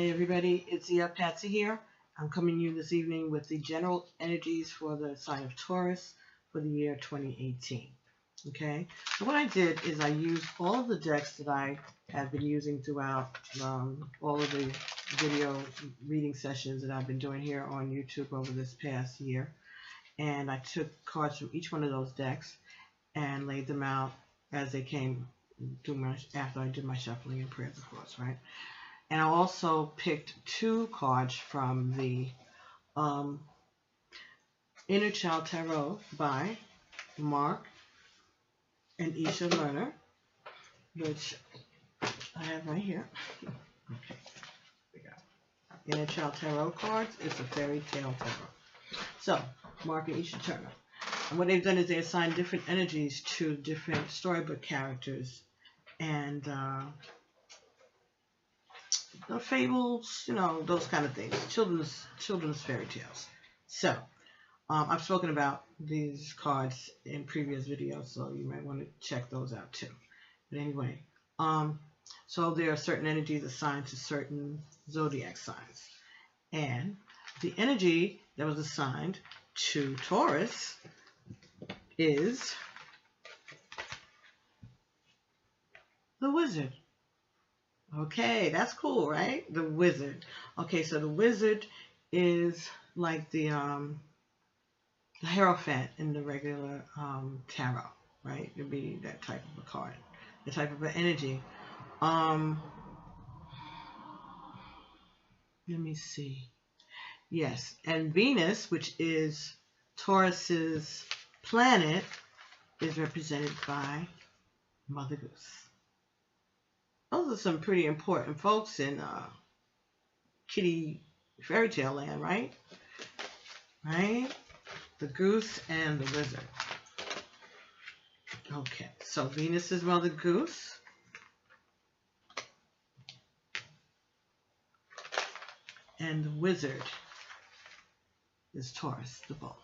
Hey everybody, it's Patsy here. I'm coming to you this evening with the general energies for the sign of Taurus for the year 2018. Okay, so what I did is I used all of the decks that I have been using throughout all of the video reading sessions that I've been doing here on YouTube over this past year. And I took cards from each one of those decks and laid them out as they came after I did my shuffling and prayers, of course, right? And I also picked two cards from the Inner Child Tarot by Mark and Isha Lerner, which I have right here. Okay, we got Inner Child Tarot cards. It's a fairy tale tarot. So, Mark and Isha Turner. And what they've done is they assigned different energies to different storybook characters and fables, you know, those kind of things, children's fairy tales. So I've spoken about these cards in previous videos, so you might want to check those out too. But anyway, so there are certain energies assigned to certain zodiac signs, and the energy that was assigned to Taurus is the Wizard. Okay, that's cool, right? The Wizard. Okay, so the Wizard is like the Hierophant in the regular tarot, right? It'd be that type of a card, the type of an energy. Let me see. Yes, and Venus, which is Taurus's planet, is represented by Mother Goose. Those are some pretty important folks in kitty fairy tale land, right? Right? The goose and the wizard. Okay, so Venus is Mother Goose. And the wizard is Taurus, the bull.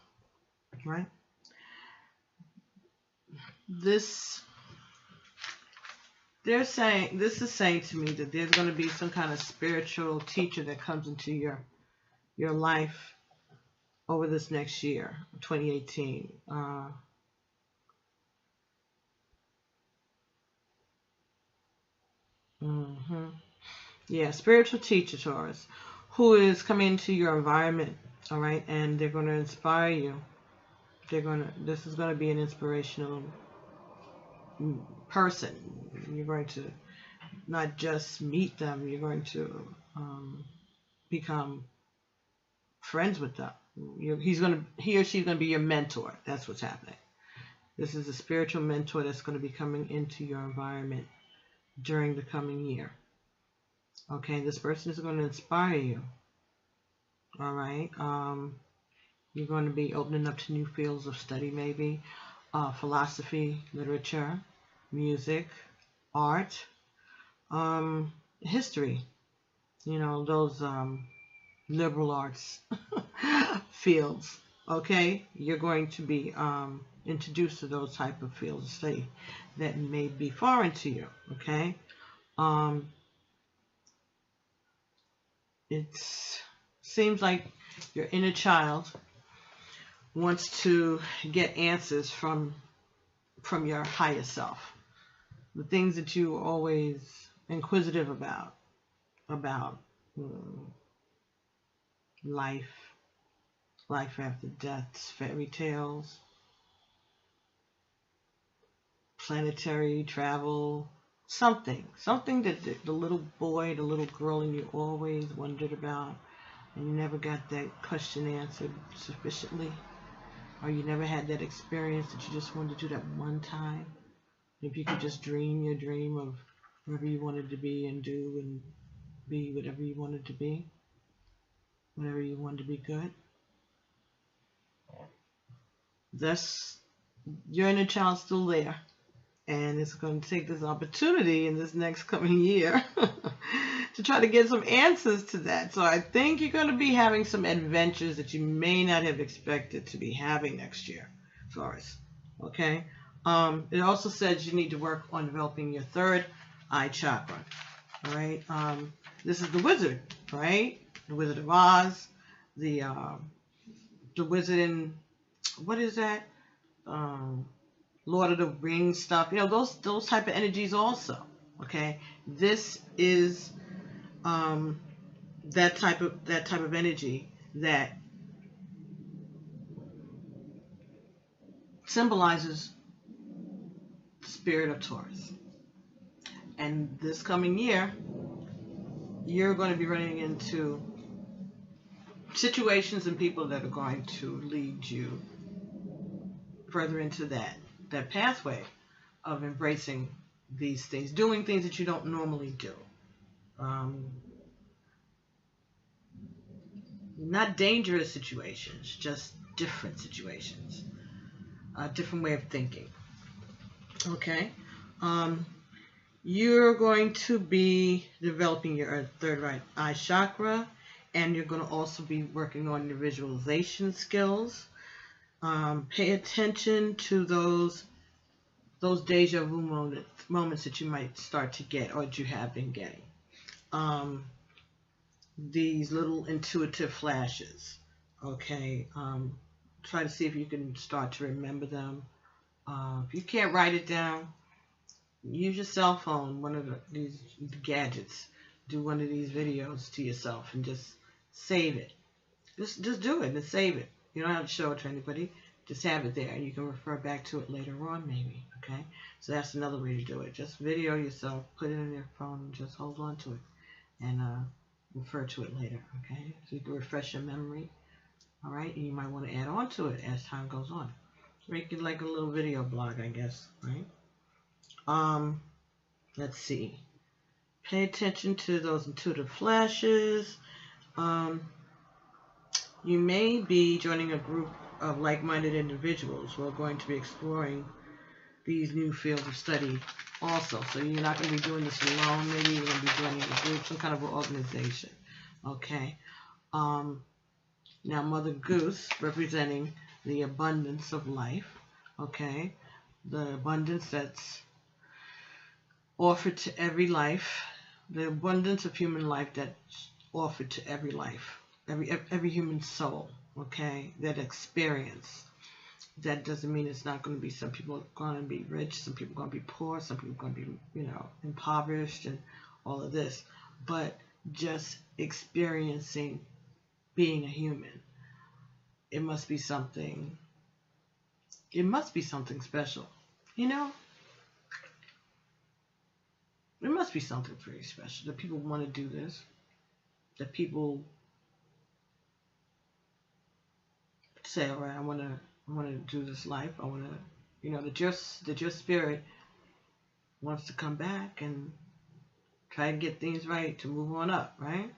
Right? This is saying to me that there's going to be some kind of spiritual teacher that comes into your life over this next year, 2018. Yeah, spiritual teacher, Taurus, who is coming into your environment, all right, and they're going to inspire you. This is going to be an inspirational person. You're going to not just meet them, you're going to become friends with them. He or she's going to be your mentor. That's what's happening. This is a spiritual mentor that's going to be coming into your environment during the coming year. Okay, this person is going to inspire you. All right. You're going to be opening up to new fields of study, maybe philosophy, literature, music, art, history, you know, those liberal arts fields. Okay, you're going to be introduced to those type of fields of study that may be foreign to you. Okay, it seems like your inner child wants to get answers from your higher self, the things that you are always inquisitive about life after death, fairy tales, planetary travel, something that the little boy, the little girl in you always wondered about, and you never got that question answered sufficiently. Or you never had that experience that you just wanted to do that one time. If you could just dream your dream of wherever you wanted to be and do and be whatever you wanted to be. Whatever you wanted to be good. Your inner child's still there. And it's going to take this opportunity in this next coming year to try to get some answers to that. So I think you're going to be having some adventures that you may not have expected to be having next year, Taurus. Okay? It also says you need to work on developing your third eye chakra. All right? This is the Wizard. right? The Wizard of Oz, the Wizard in, what is that? Lord of the Rings stuff. You know, those type of energies also. Okay, this is that type of energy that symbolizes the spirit of Taurus. And this coming year, you're going to be running into situations and people that are going to lead you further into that pathway of embracing these things, doing things that you don't normally do. Not dangerous situations, just different situations, a different way of thinking. Okay, you're going to be developing your third eye chakra, and you're going to also be working on your visualization skills. Pay attention to those deja vu moments that you might start to get, or that you have been getting. These little intuitive flashes. Okay, try to see if you can start to remember them. If you can't write it down, use your cell phone, one of these gadgets. Do one of these videos to yourself and just save it. Just do it and save it. You don't have to show it to anybody. Just have it there, and you can refer back to it later on, maybe. Okay, so that's another way to do it. Just video yourself, put it in your phone, and just hold on to it, and refer to it later. Okay, so you can refresh your memory. All right, and you might want to add on to it as time goes on. Make it like a little video blog, I guess. Right. Let's see. Pay attention to those intuitive flashes. You may be joining a group of like-minded individuals who are going to be exploring these new fields of study also. So you're not going to be doing this alone. Maybe you're going to be joining a group, some kind of an organization. Okay. Now, Mother Goose, representing the abundance of life. Okay. The abundance that's offered to every life. The abundance of human life that's offered to every life. Every human soul. Okay, that experience. That doesn't mean it's not going to be, some people are going to be rich, some people are going to be poor, some people are going to be, impoverished and all of this. But just experiencing being a human, it must be something special. It must be something pretty special that people want to do this, that people say, all right, I want to do this life. I want to, that your spirit wants to come back and try to get things right, to move on up, right?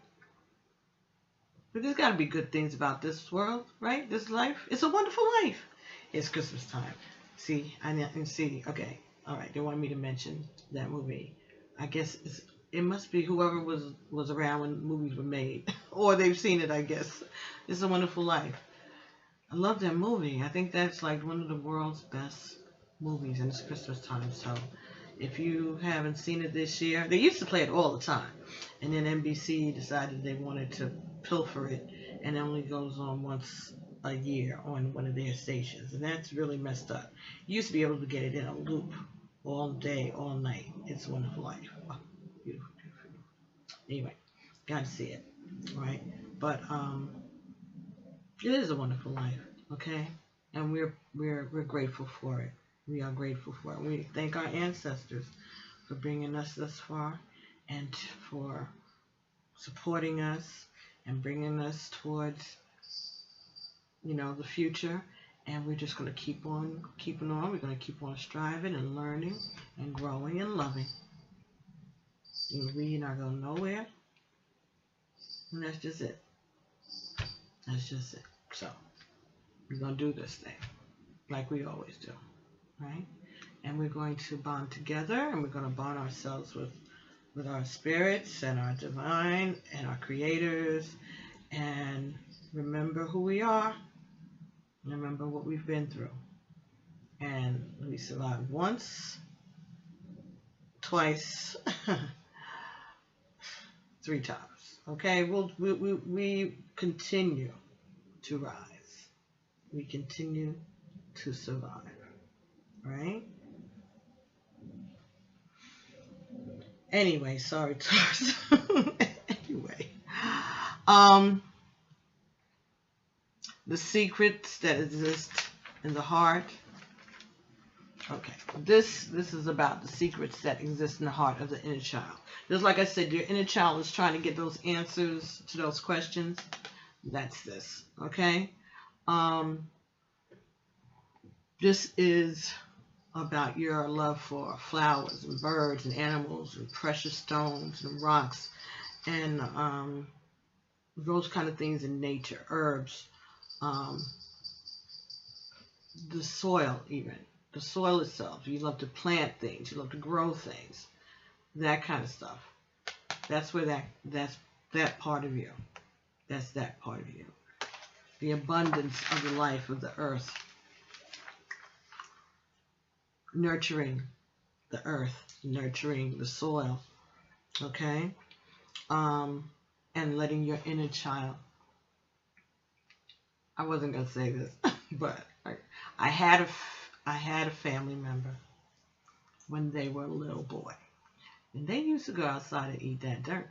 But there's got to be good things about this world, right? This life. It's a wonderful life. It's Christmas time. See, okay, all right. They wanted me to mention that movie. I guess it must be whoever was around when movies were made, or they've seen it. I guess It's a Wonderful Life. I love that movie. I think that's like one of the world's best movies, and it's Christmas time. So if you haven't seen it this year, they used to play it all the time, and then NBC decided they wanted to pilfer it, and it only goes on once a year on one of their stations, and that's really messed up. You used to be able to get it in a loop all day, all night. It's a Wonderful Life. Oh, beautiful, beautiful. Anyway, got to see it, right? But it is a wonderful life, okay? And we're grateful for it. We are grateful for it. We thank our ancestors for bringing us this far, and for supporting us and bringing us towards, the future. And we're just going to keep on keeping on. We're going to keep on striving and learning and growing and loving. And we're not going nowhere. And that's just it. That's just it. So, we're going to do this thing like we always do, right? And we're going to bond together, and we're going to bond ourselves with our spirits and our divine and our creators, and remember who we are, remember what we've been through. And we survived once, twice, 3 times. Okay, we continue to rise. We continue to survive. Right? Anyway, sorry, Taurus. Anyway, the secrets that exist in the heart. Okay, this is about the secrets that exist in the heart of the inner child. Just like I said, your inner child is trying to get those answers to those questions. That's this. Okay. This is about your love for flowers and birds and animals and precious stones and rocks and those kind of things in nature, herbs, the soil even. The soil itself. You love to plant things. You love to grow things. That kind of stuff. That's where that's that part of you. That's that part of you. The abundance of the life of the earth. Nurturing the earth. Nurturing the soil. Okay? And letting your inner child. I wasn't going to say this, but I had a family member when they were a little boy. And they used to go outside and eat that dirt.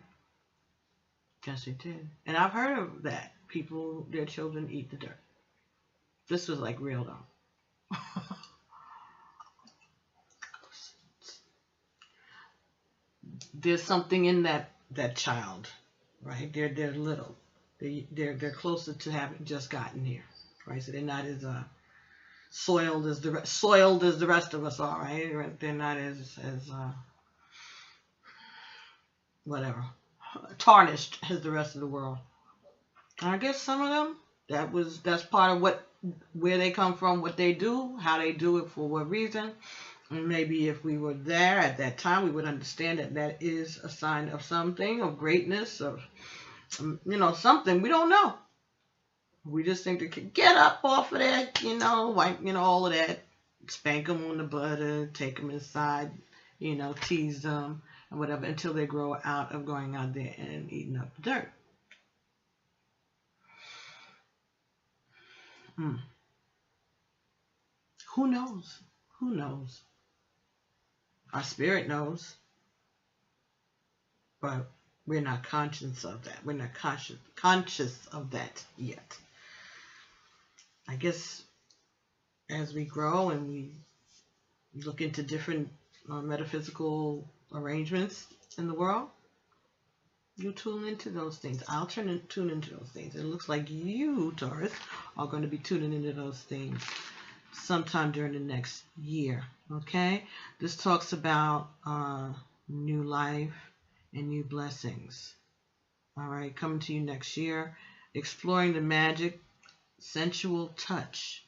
Yes, they did. And I've heard of that. People, their children eat the dirt. This was like real though. There's something in that child, right? They're little. They're closer to having just gotten here, right? So they're not as soiled as the rest of us are, right? They're not as whatever, tarnished as the rest of the world. And I guess some of them, that's part of where they come from, what they do, how they do it, for what reason. And maybe if we were there at that time, we would understand that is a sign of something, of greatness, of something. We don't know. We just think to get up off of that, wipe, all of that, spank them on the butt, take them inside, tease them and whatever until they grow out of going out there and eating up the dirt. Who knows? Who knows? Our spirit knows, but we're not conscious of that. We're not conscious of that yet. I guess as we grow and we look into different metaphysical arrangements in the world, you tune into those things. I'll tune into those things. It looks like you, Taurus, are going to be tuning into those things sometime during the next year. Okay? This talks about new life and new blessings. All right? Coming to you next year. Exploring the magic, sensual touch.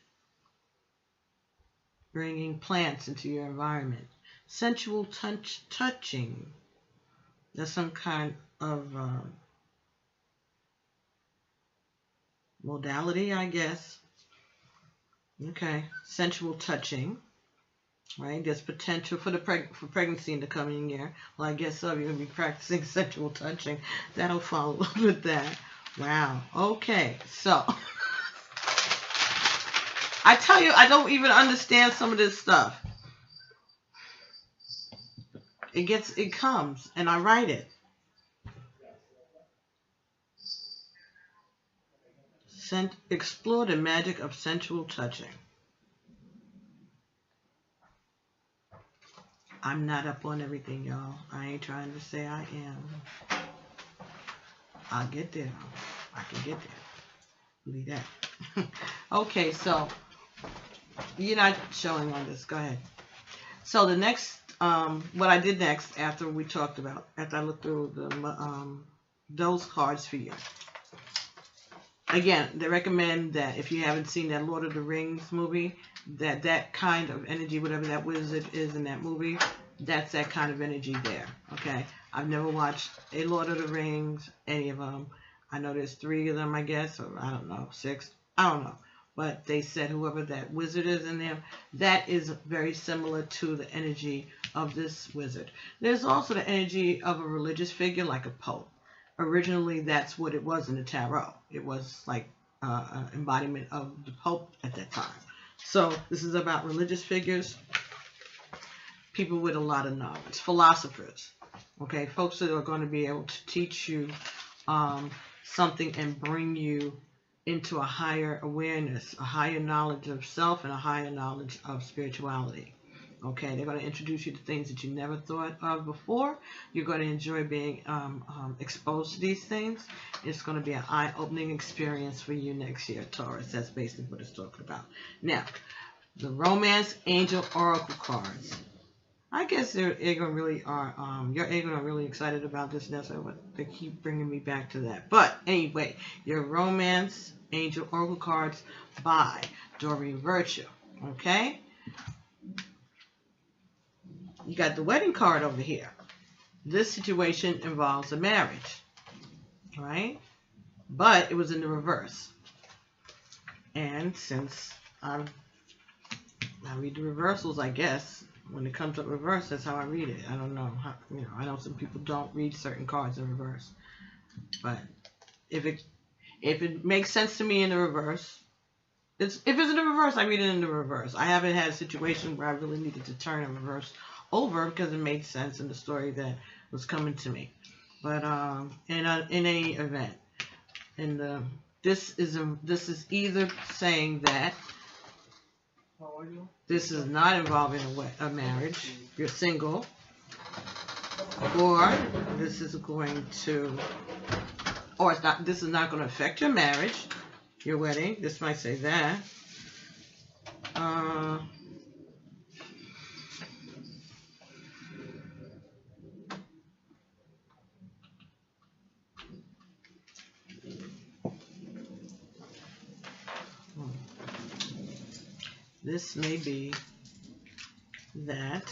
Bringing plants into your environment. Sensual touching. That's some kind of modality, I guess. Okay, sensual touching, right? There's potential for for pregnancy in the coming year. Well, I guess so. You're going to be practicing sensual touching. That'll follow with that. Wow. Okay, so I tell you, I don't even understand some of this stuff. It comes, and I write it. Explore the magic of sensual touching. I'm not up on everything, y'all. I ain't trying to say I am. I'll get there. I can get there. Believe that. Okay, so you're not showing on this. Go ahead. So the next, what I did next after we talked about, after I looked through those cards for you. Again, they recommend that if you haven't seen that Lord of the Rings movie, that kind of energy, whatever that wizard is in that movie, that's that kind of energy there, okay? I've never watched a Lord of the Rings, any of them. I know there's 3 of them, I guess, or I don't know, 6. I don't know. But they said whoever that wizard is in there, that is very similar to the energy of this wizard. There's also the energy of a religious figure like a pope. originally that's what it was in the tarot. It was like an embodiment of the Pope at that time. So this is about religious figures, people with a lot of knowledge, philosophers, okay, folks that are going to be able to teach you something and bring you into a higher awareness, a higher knowledge of self, and a higher knowledge of spirituality. Okay, they're going to introduce you to things that you never thought of before. You're going to enjoy being exposed to these things. It's going to be an eye-opening experience for you next year, Taurus. That's basically what it's talking about. Now, the Romance Angel Oracle cards. I guess your ego really are really excited about this. That's what they keep bringing me back to that. But anyway, your Romance Angel Oracle cards by Doreen Virtue. Okay, you got the wedding card over here. This situation involves a marriage, right? But it was in the reverse. And since I read the reversals, I guess. When it comes up reverse, that's how I read it. I don't know how, I know some people don't read certain cards in reverse, but if it makes sense to me in the reverse, if it's in the reverse, I read it in the reverse. I haven't had a situation where I really needed to turn a reverse over because it made sense in the story that was coming to me. But in any event, this is either saying that this is not involving a marriage, you're single, or this is going to, or it's not. This is not going to affect your marriage, your wedding. This might say that. This may be that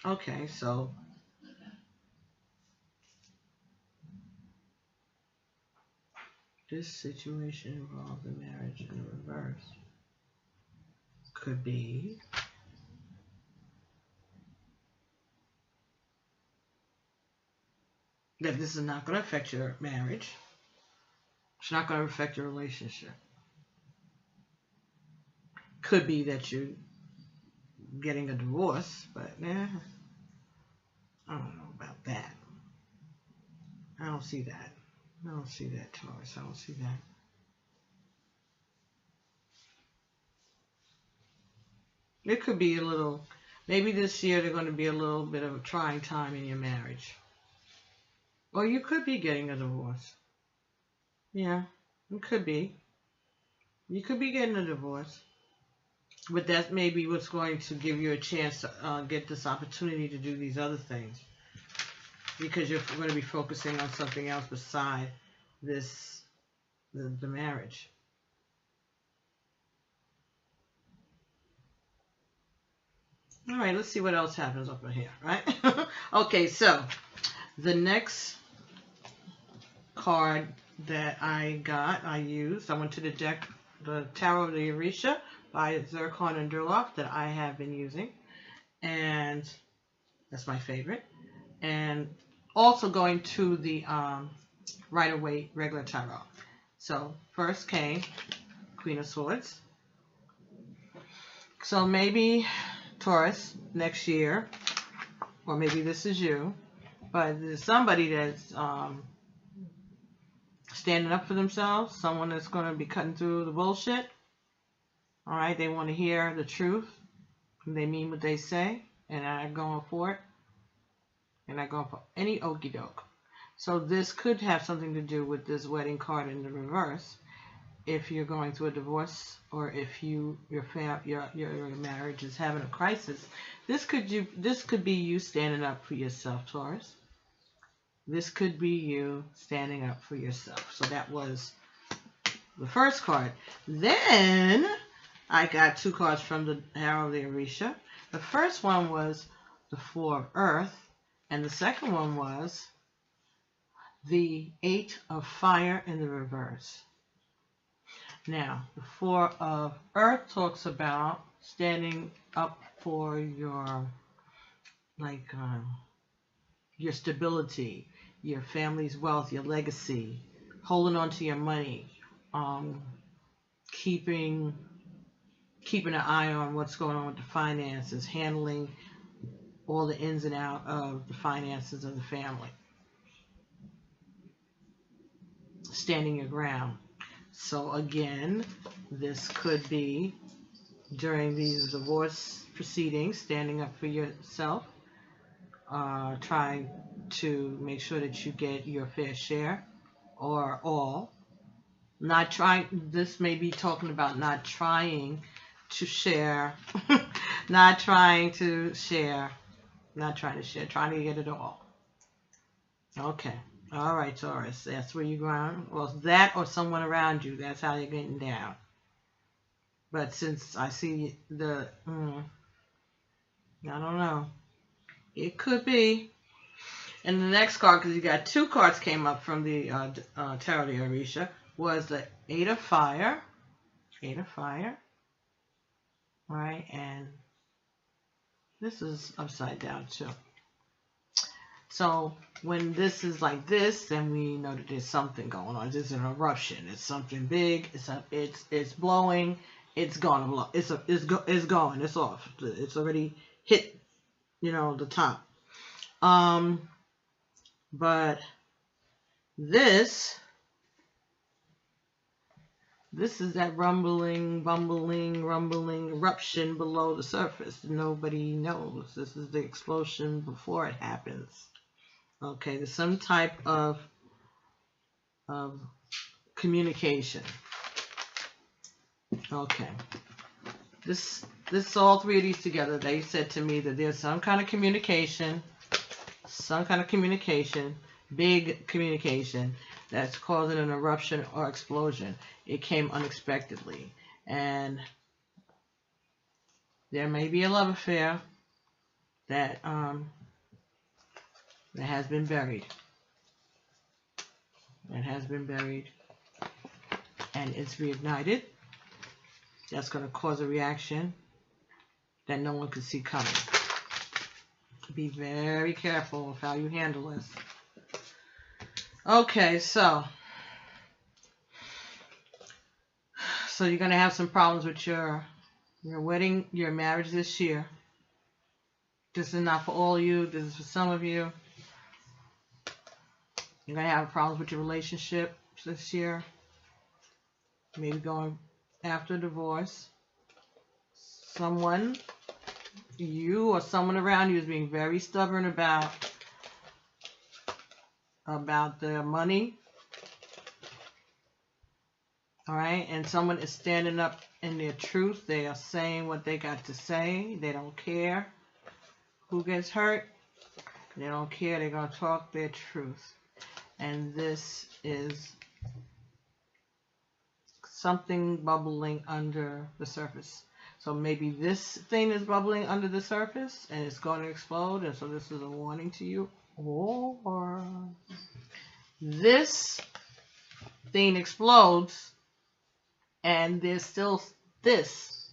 okay, so this situation involves a marriage in the reverse. Could be that this is not going to affect your marriage. It's not going to affect your relationship. Could be that you're getting a divorce, but I don't know about that. I don't see that. I don't see that, Taurus. I don't see that. It could be a little, maybe this year they're going to be a little bit of a trying time in your marriage. Or you could be getting a divorce. Yeah, it could be. You could be getting a divorce. But that may be what's going to give you a chance to get this opportunity to do these other things. Because you're going to be focusing on something else beside this, the marriage. All right, let's see what else happens up in here, right? Okay, so the next card that I went to the deck, the Tarot of the Orisha by Zircon and Durloff that I have been using, and that's my favorite. And also going to the Rider-Waite regular tarot. So first came Queen of Swords. So maybe Taurus next year, or maybe this is you, but there's somebody that's standing up for themselves, someone that's going to be cutting through the bullshit. All right, they want to hear the truth, and they mean what they say, and I'm going for it, and I'm going for any okie doke. So this could have something to do with this wedding card in the reverse. If you're going through a divorce, or if your marriage is having a crisis, this could be you standing up for yourself, Taurus. This could be you standing up for yourself. So that was the first card. Then I got two cards from the Tarot of the Orisha. The first one was the Four of Earth, and the second one was the Eight of Fire in the reverse. Now, the Four of Earth talks about standing up for your, like, your stability, your family's wealth, your legacy, holding on to your money, keeping an eye on what's going on with the finances, handling all the ins and outs of the finances of the family, standing your ground. So again, this could be during these divorce proceedings, standing up for yourself, trying to make sure that you get your fair share or all. Not trying, this may be talking about not trying to share, trying to get it all. Okay. All right, Taurus. That's where you're going. Well, that or someone around you. That's how you're getting down. But since I see the, I don't know. It could be. And the next card, because you got two cards came up from the Tarot de Orisha, was the Eight of Fire. Eight of Fire. Right, and this is upside down too. So when this is like this, then we know that there's something going on. There's an eruption. It's something big. It's blowing. It's gonna blow. It's going. It's off. It's already hit, the top. But this is that rumbling, bumbling, eruption below the surface. Nobody knows. This is the explosion before it happens. Okay, there's some type of communication. Okay. This all three of these together, they said to me that there's some kind of communication, big communication, that's causing an eruption or explosion. It came unexpectedly. And there may be a love affair that has been buried. And it's reignited. That's going to cause a reaction that no one could see coming. Be very careful of how you handle this. Okay, so you're going to have some problems with your wedding, your marriage this year. This is not for all of you. This is for some of you. You're going to have problems with your relationship this year. Maybe going after divorce. Someone, you or someone around you, is being very stubborn about their money. All right, and someone is standing up in their truth. They are saying what they got to say. They don't care who gets hurt. They don't care. They're going to talk their truth. And this is something bubbling under the surface. So maybe this thing is bubbling under the surface and it's going to explode. And so this is a warning to you. Or this thing explodes and there's still this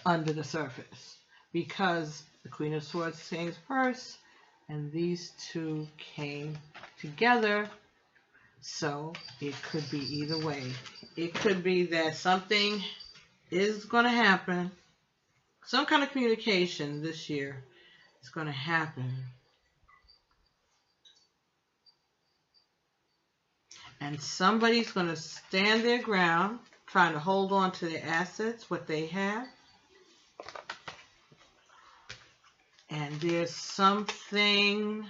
under the surface, because the Queen of Swords came first and these two came together. So it could be either way. It could be that something is going to happen. Some kind of communication this year is going to happen. And somebody's going to stand their ground, trying to hold on to their assets, what they have. And there's something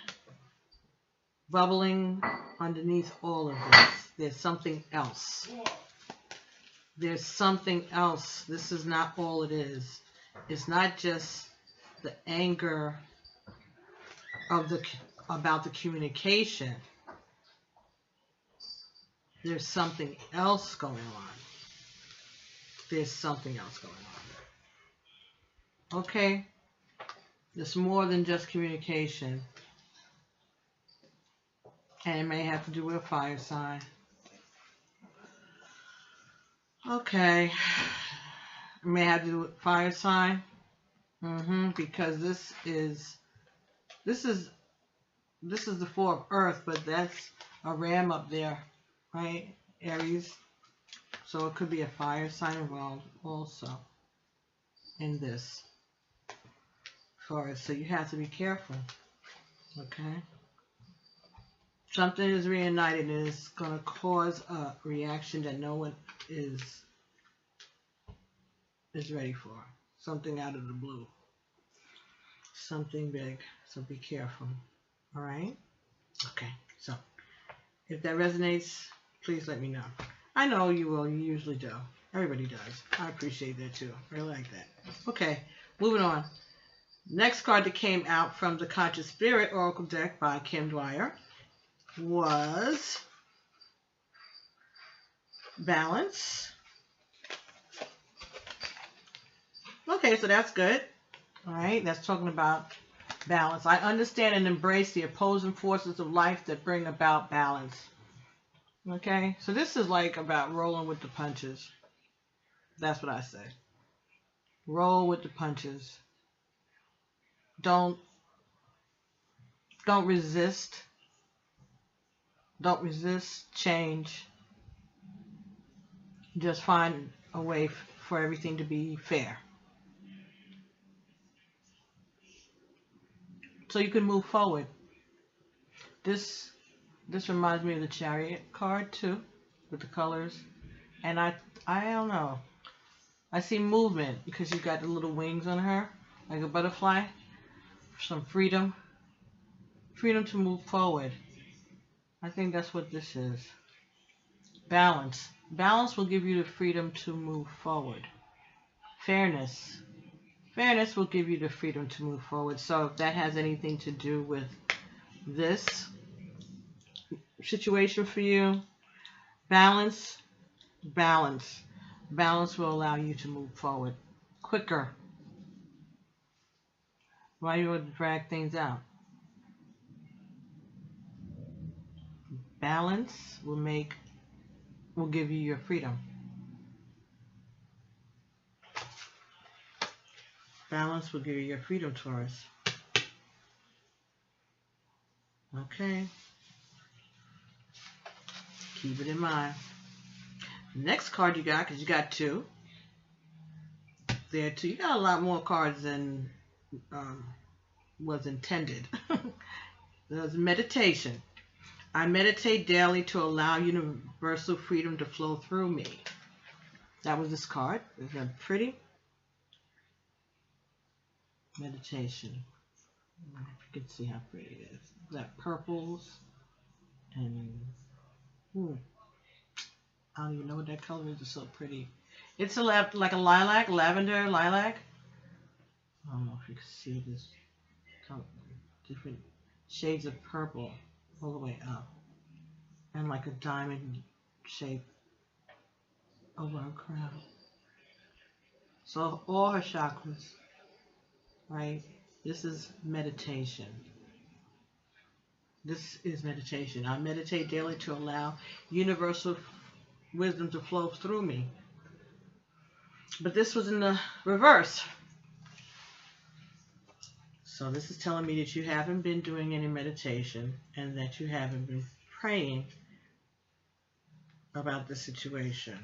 bubbling underneath all of this. There's something else. There's something else. This is not all it is. It's not just the anger of about the communication. There's something else going on. There's something else going on. Okay? It's more than just communication. And it may have to do with a fire sign. Okay. I may have to do it fire sign. Because this is the four of earth, but that's a ram up there, right? Aries. So it could be a fire sign involved also in this Taurus. So you have to be careful. Okay. Something is reunited and it's going to cause a reaction that no one is ready for. Something out of the blue. Something big. So be careful. All right? Okay. So if that resonates, please let me know. I know you will. You usually do. Everybody does. I appreciate that too. I really like that. Okay. Moving on. Next card that came out from the Conscious Spirit Oracle deck by Kim Dwyer was Balance. Okay, so that's good. All right, that's talking about balance. I understand and embrace the opposing forces of life that bring about balance. Okay, so this is like about rolling with the punches. That's what I say. Roll with the punches. Don't resist. Don't resist change. Just find a way for everything to be fair. So you can move forward. This reminds me of the Chariot card too, with the colors. And I don't know. I see movement because you got the little wings on her, like a butterfly. Some freedom. Freedom to move forward. I think that's what this is. Balance. Balance will give you the freedom to move forward. Fairness. Fairness will give you the freedom to move forward. So if that has anything to do with this situation for you, balance will allow you to move forward quicker. Why you would drag things out? Balance will give you your freedom. Balance will give you your freedom, Taurus. Okay. Keep it in mind. Next card you got, because you got two. There too. You got a lot more cards than was intended. There's meditation. I meditate daily to allow universal freedom to flow through me. That was this card. Isn't that pretty? Meditation. You can see how pretty it is. Got purples and I don't even know what that color is. It's so pretty. It's like a lilac, lavender lilac. I don't know if you can see this. Different shades of purple all the way up. And like a diamond shape over her crown. So all her chakras, right? This is meditation. This is meditation. I meditate daily to allow universal wisdom to flow through me. But this was in the reverse. So this is telling me that you haven't been doing any meditation and that you haven't been praying about the situation.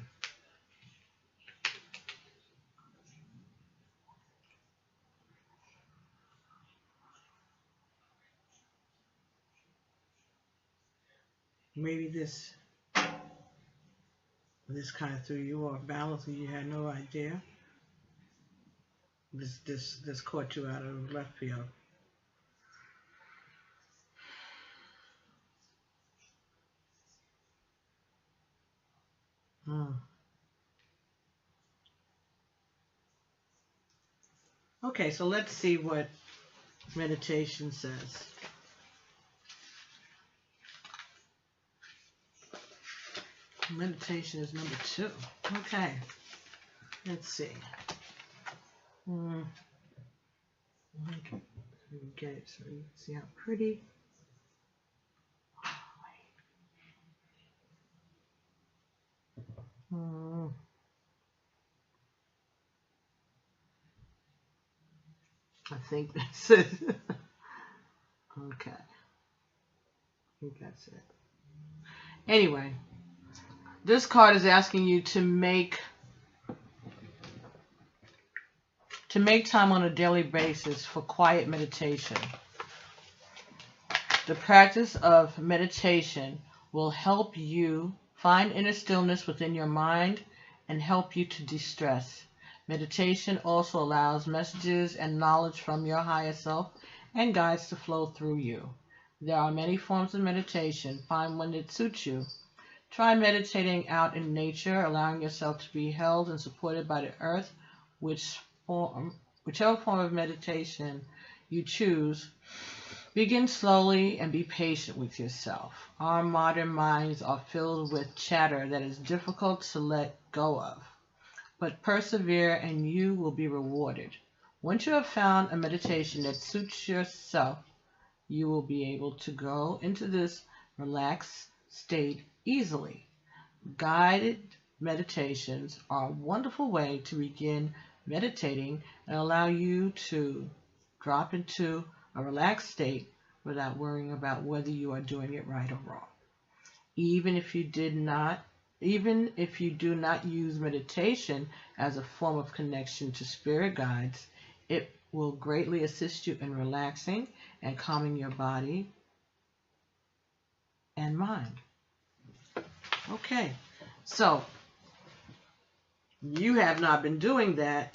Maybe this kind of threw you off balance and you had no idea. This caught you out of left field. Okay, so let's see what meditation says. Meditation is number 2. Okay, let's see. Get it so you can see how pretty. I think that's it. Okay. I think that's it. Anyway, this card is asking you to make time on a daily basis for quiet meditation. The practice of meditation will help you find inner stillness within your mind and help you to de-stress. Meditation also allows messages and knowledge from your higher self and guides to flow through you. There are many forms of meditation. Find one that suits you. Try meditating out in nature, allowing yourself to be held and supported by the earth, whichever form of meditation you choose. Begin slowly and be patient with yourself. Our modern minds are filled with chatter that is difficult to let go of. But persevere and you will be rewarded. Once you have found a meditation that suits yourself, you will be able to go into this relaxed state easily. Guided meditations are a wonderful way to begin meditating and allow you to drop into a relaxed state without worrying about whether you are doing it right or wrong. Even if you do not use meditation as a form of connection to spirit guides, it will greatly assist you in relaxing and calming your body and mind. Okay, so you have not been doing that.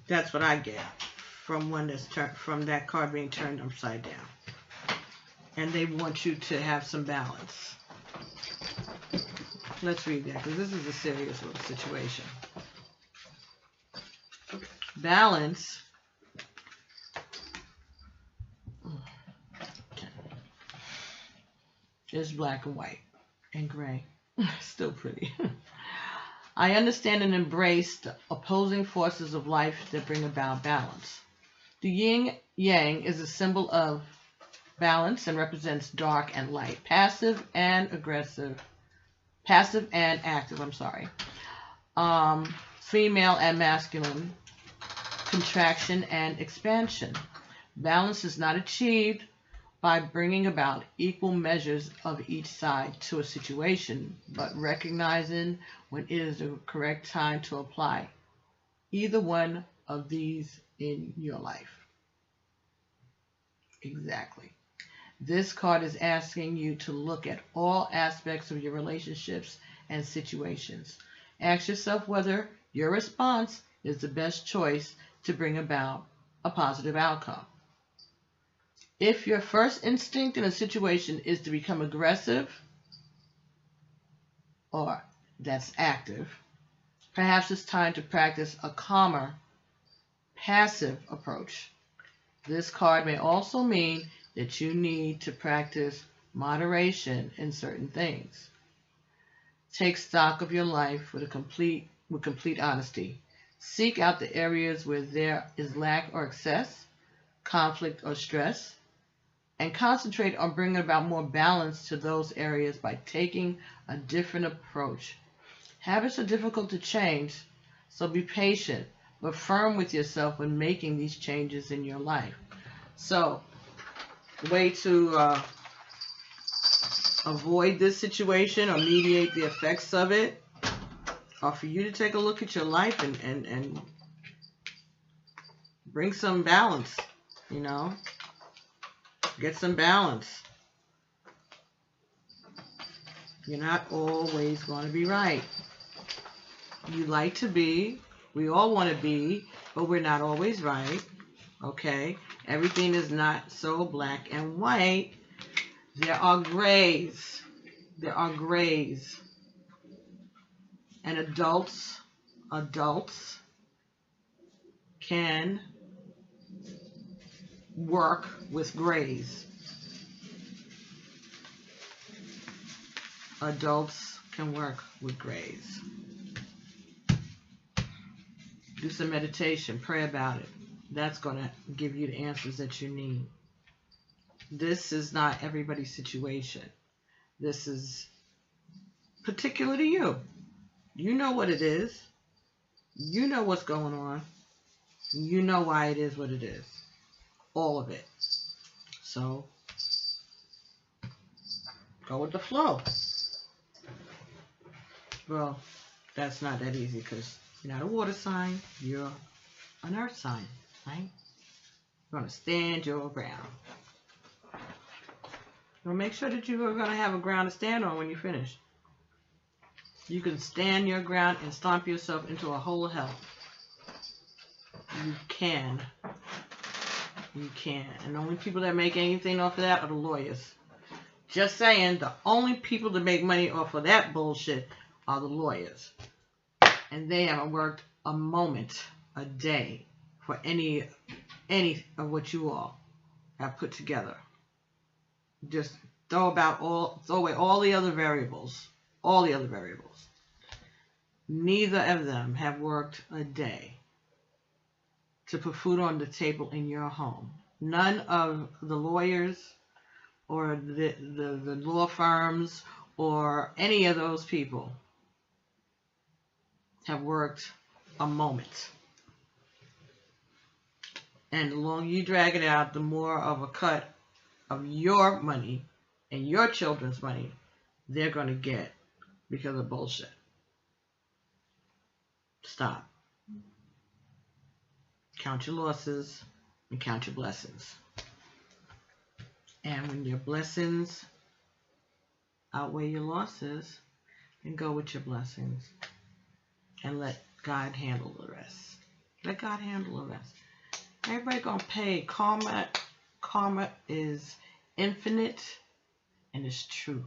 That's what I get from from that card being turned upside down. And they want you to have some balance. Let's read that, because this is a serious little situation. Balance is black and white and gray. Still pretty. I understand and embrace the opposing forces of life that bring about balance. The yin-yang is a symbol of balance and represents dark and light, passive and active, female and masculine, contraction and expansion. Balance is not achieved by bringing about equal measures of each side to a situation, but recognizing when it is the correct time to apply either one of these in your life. Exactly. This card is asking you to look at all aspects of your relationships and situations. Ask yourself whether your response is the best choice to bring about a positive outcome. If your first instinct in a situation is to become aggressive, or that's active, perhaps it's time to practice a calmer, passive approach. This card may also mean that you need to practice moderation in certain things. Take stock of your life with complete honesty. Seek out the areas where there is lack or excess, conflict or stress, and concentrate on bringing about more balance to those areas by taking a different approach. Habits are difficult to change, so be patient but firm with yourself when making these changes in your life. So, the way to avoid this situation or mediate the effects of it are for you to take a look at your life and bring some balance, you know. Get some balance. You're not always going to be right. You like to be. We all want to be, but we're not always right. Okay? Everything is not so black and white. There are grays. There are grays. And adults can work with grays. Adults can work with grays. Do some meditation, pray about it. That's going to give you the answers that you need. This is not everybody's situation. This is particular to you. You know what it is. You know what's going on. You know why it is what it is. All of it. So, go with the flow. Well, that's not that easy because you're not a water sign. You're an earth sign, right? You're going to stand your ground. Well, make sure that you're going to have a ground to stand on when you finish. You can stand your ground and stomp yourself into a hole of hell. You can. You can. And the only people that make anything off of that are the lawyers. Just saying, the only people that make money off of that bullshit are the lawyers. And they haven't worked a moment a day for any of what you all have put together. Just throw away all the other variables. All the other variables. Neither of them have worked a day to put food on the table in your home. None of the lawyers or the law firms or any of those people have worked a moment. And the longer you drag it out, the more of a cut of your money and your children's money they're going to get because of bullshit. Stop. Count your losses and count your blessings. And when your blessings outweigh your losses, then go with your blessings and let God handle the rest. Let God handle the rest. Everybody gonna pay. Karma is infinite and it's true.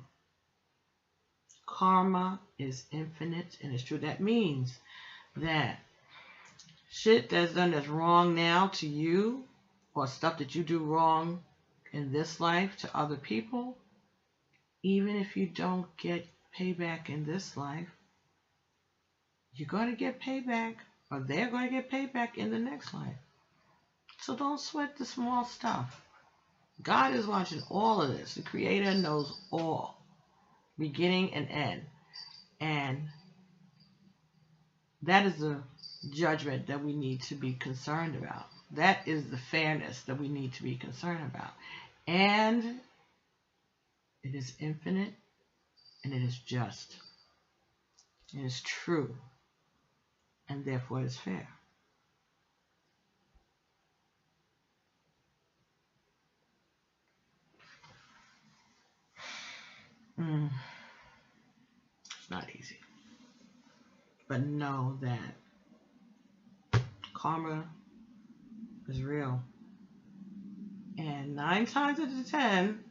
Karma is infinite and it's true. That means that shit that's done that's wrong now to you, or stuff that you do wrong in this life to other people, even if you don't get payback in this life, you're going to get payback, or they're going to get payback in the next life. So don't sweat the small stuff. God is watching all of this. The Creator knows all, beginning and end. And that is the judgment that we need to be concerned about. That is the fairness that we need to be concerned about. And it is infinite and it is just. It is true. And therefore it is fair. It's not easy. But know that karma is real. And 9 times out of 10,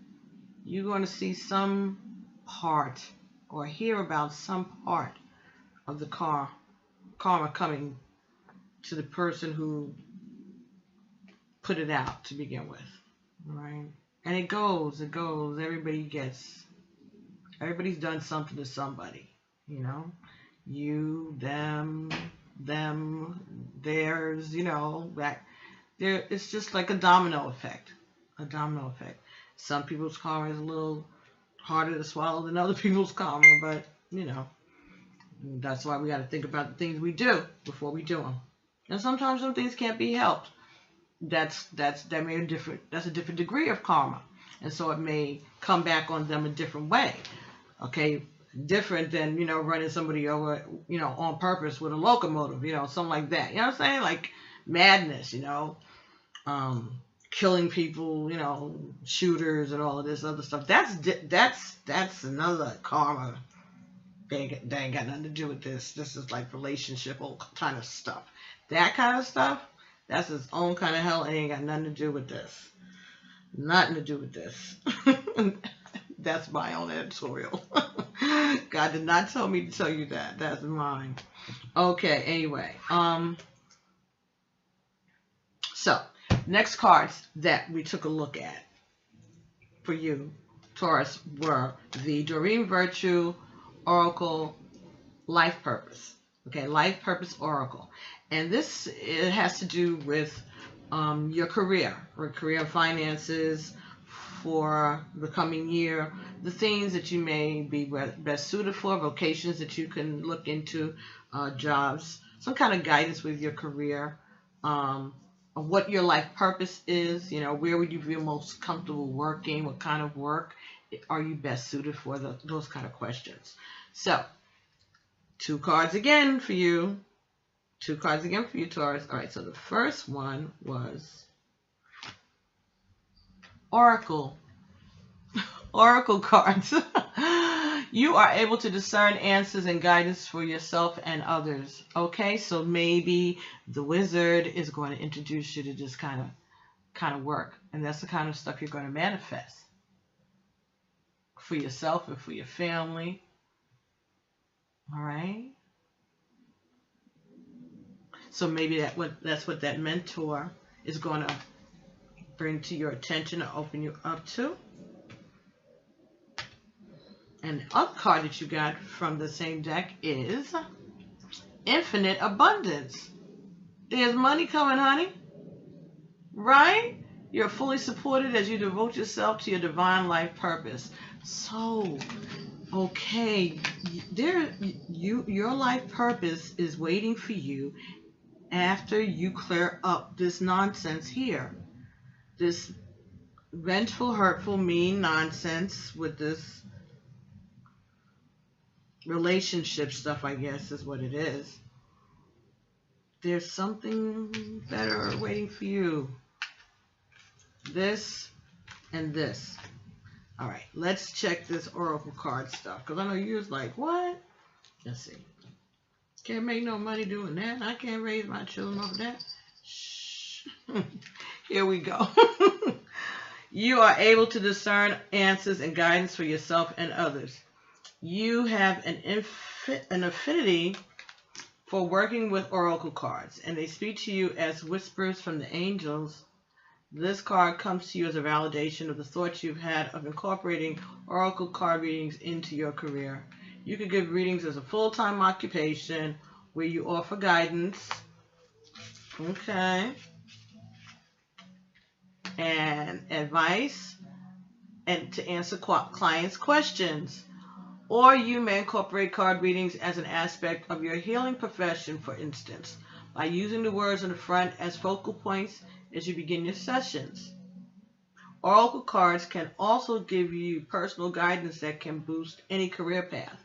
you're going to see some part or hear about some part of the karma coming to the person who put it out to begin with. Right? And it goes. Everybody's done something to somebody. You know? You, them, theirs, you know, that there, it's just like a domino effect. A domino effect. Some people's karma is a little harder to swallow than other people's karma, but you know, that's why we got to think about the things we do before we do them. And sometimes some things can't be helped. That's a different degree of karma, and so it may come back on them a different way. Okay. Different than, you know, running somebody over, you know, on purpose with a locomotive, you know, something like that. You know what I'm saying? Like madness, you know, killing people, you know, shooters and all of this other stuff. That's another karma. They ain't got nothing to do with this. This is like relationship, all kind of stuff. That kind of stuff, that's its own kind of hell. It ain't got nothing to do with this. Nothing to do with this. That's my own editorial. God did not tell me to tell you that. That's mine. Okay, anyway. So, next cards that we took a look at for you, Taurus, were the Doreen Virtue Oracle Life Purpose. Okay, Life Purpose Oracle. And this, it has to do with your career, or career finances, for the coming year, the things that you may be best suited for, vocations that you can look into, jobs, some kind of guidance with your career, of what your life purpose is. You know, where would you feel most comfortable working? What kind of work are you best suited for? Those kind of questions. So, 2 cards again for you. 2 cards again for you, Taurus. All right, so the first one was Oracle. Oracle cards. You are able to discern answers and guidance for yourself and others. Okay, so maybe the wizard is going to introduce you to this kind of work, and that's the kind of stuff you're going to manifest for yourself and for your family. All right. So maybe that's what that mentor is going to bring to your attention or open you up to. And the other card that you got from the same deck is Infinite Abundance. There's money coming, honey. Right? You're fully supported as you devote yourself to your divine life purpose. So, okay, your life purpose is waiting for you after you clear up this nonsense here. This vengeful, hurtful, mean nonsense with this relationship stuff, I guess, is what it is. There's something better waiting for you. This and this. All right, let's check this Oracle card stuff, because I know you was like, what? Let's see. Can't make no money doing that. I can't raise my children off of that. Shh. Here we go. You are able to discern answers and guidance for yourself and others. You have an affinity for working with Oracle cards, and they speak to you as whispers from the angels. This card comes to you as a validation of the thoughts you've had of incorporating Oracle card readings into your career. You could give readings as a full-time occupation where you offer guidance, okay, and advice, and to answer clients' questions. Or you may incorporate card readings as an aspect of your healing profession, for instance, by using the words on the front as focal points as you begin your sessions. Oracle cards can also give you personal guidance that can boost any career path.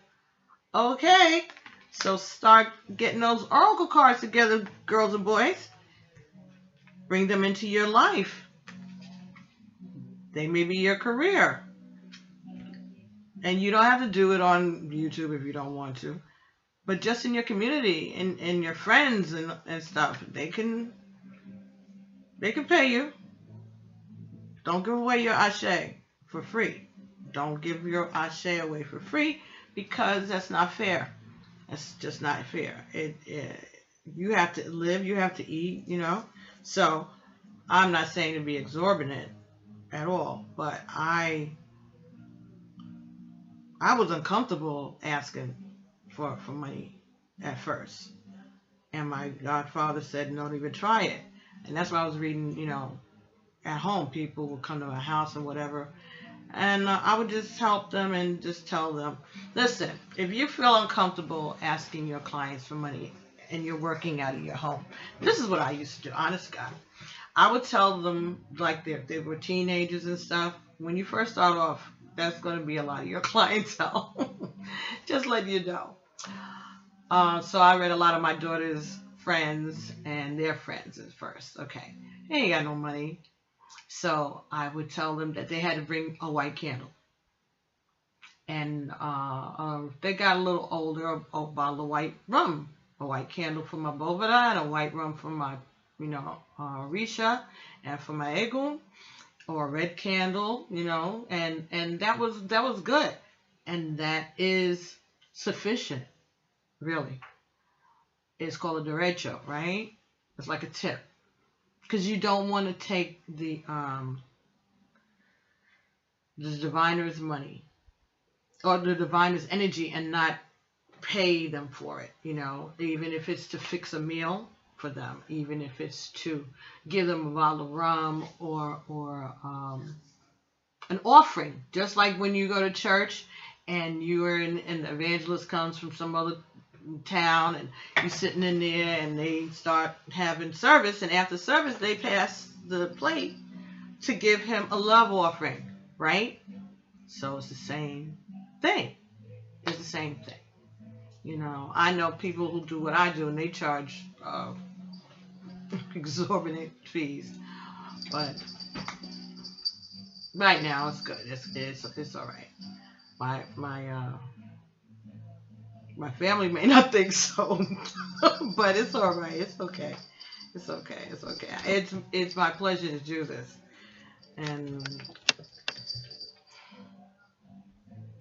Okay, so start getting those Oracle cards together, girls and boys. Bring them into your life. They may be your career. And you don't have to do it on YouTube if you don't want to. But just in your community and your friends and stuff, they can pay you. Don't give away your ashe for free. Don't give your ashe away for free, because that's not fair. That's just not fair. You have to live, you have to eat, you know. So I'm not saying to be exorbitant at all, but I was uncomfortable asking for money at first. And my godfather said, don't even try it. And that's why I was reading, you know, at home. People would come to my house and whatever. And I would just help them and just tell them, listen, if you feel uncomfortable asking your clients for money and you're working out of your home, this is what I used to do, honest God. I would tell them, like they were teenagers and stuff, when you first start off, that's going to be a lot of your clientele. Just let you know. So I read a lot of my daughter's friends and their friends at first. Okay, they ain't got no money. So I would tell them that they had to bring a white candle. And they got a little older, a bottle of white rum. A white candle for my Bovada and a white rum for my, you know, Risha and for my Egun. Or a red candle, you know, and that was good. And that is sufficient, really. It's called a derecho, right? It's like a tip. Because you don't want to take the diviner's money or the diviner's energy and not pay them for it, you know, even if it's to fix a meal for them, even if it's to give them a bottle of rum or an offering, just like when you go to church and you are and the evangelist comes from some other in town, and you're sitting in there, and they start having service, and after service, they pass the plate to give him a love offering, right? So it's the same thing. It's the same thing. You know, I know people who do what I do, and they charge exorbitant fees, but right now it's good. It's all right. My family may not think so, but it's all right. It's okay. It's okay. It's okay. It's my pleasure to do this, and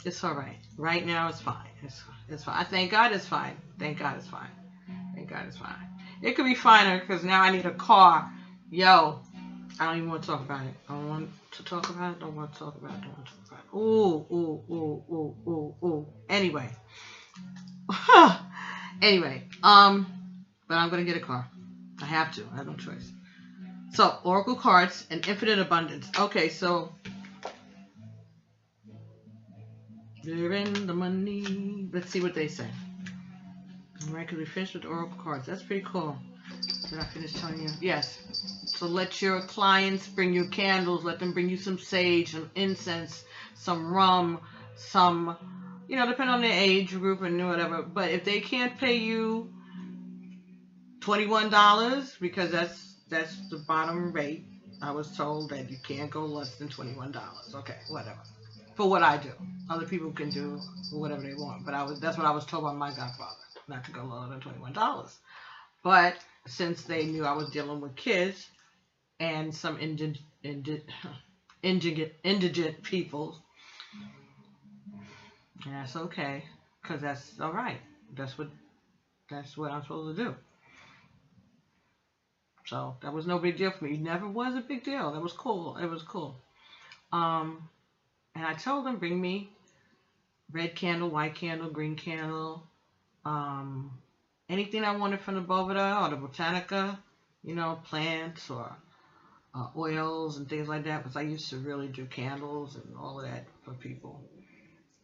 it's all right. Right now it's fine. It's fine. Thank God it's fine. Thank God it's fine. Thank God it's fine. It could be finer because now I need a car. Yo, I don't even want to talk about it. I don't want to talk about it. Don't want to talk about it. Don't want to talk about it. Ooh. Anyway. Anyway, but I'm going to get a car. I have to. I have no choice. So, Oracle cards and infinite abundance. Okay, so they're in the money. Let's see what they say. All right, because we finished with the Oracle cards. That's pretty cool. Did I finish telling you? Yes. So let your clients bring you candles. Let them bring you some sage, some incense, some rum, some, you know, depending on their age group and whatever. But if they can't pay you $21, because that's the bottom rate, I was told that you can't go less than $21. Okay, whatever. For what I do. Other people can do whatever they want. But that's what I was told by my godfather, not to go lower than $21. But since they knew I was dealing with kids and some indigent people, that's okay, because that's all right. That's what I'm supposed to do. So that was no big deal for me. It never was a big deal. That was cool. It was cool. And I told them, bring me red candle, white candle, green candle, anything I wanted from the Boveda or the Botanica, you know, plants or oils and things like that, because I used to really do candles and all of that for people.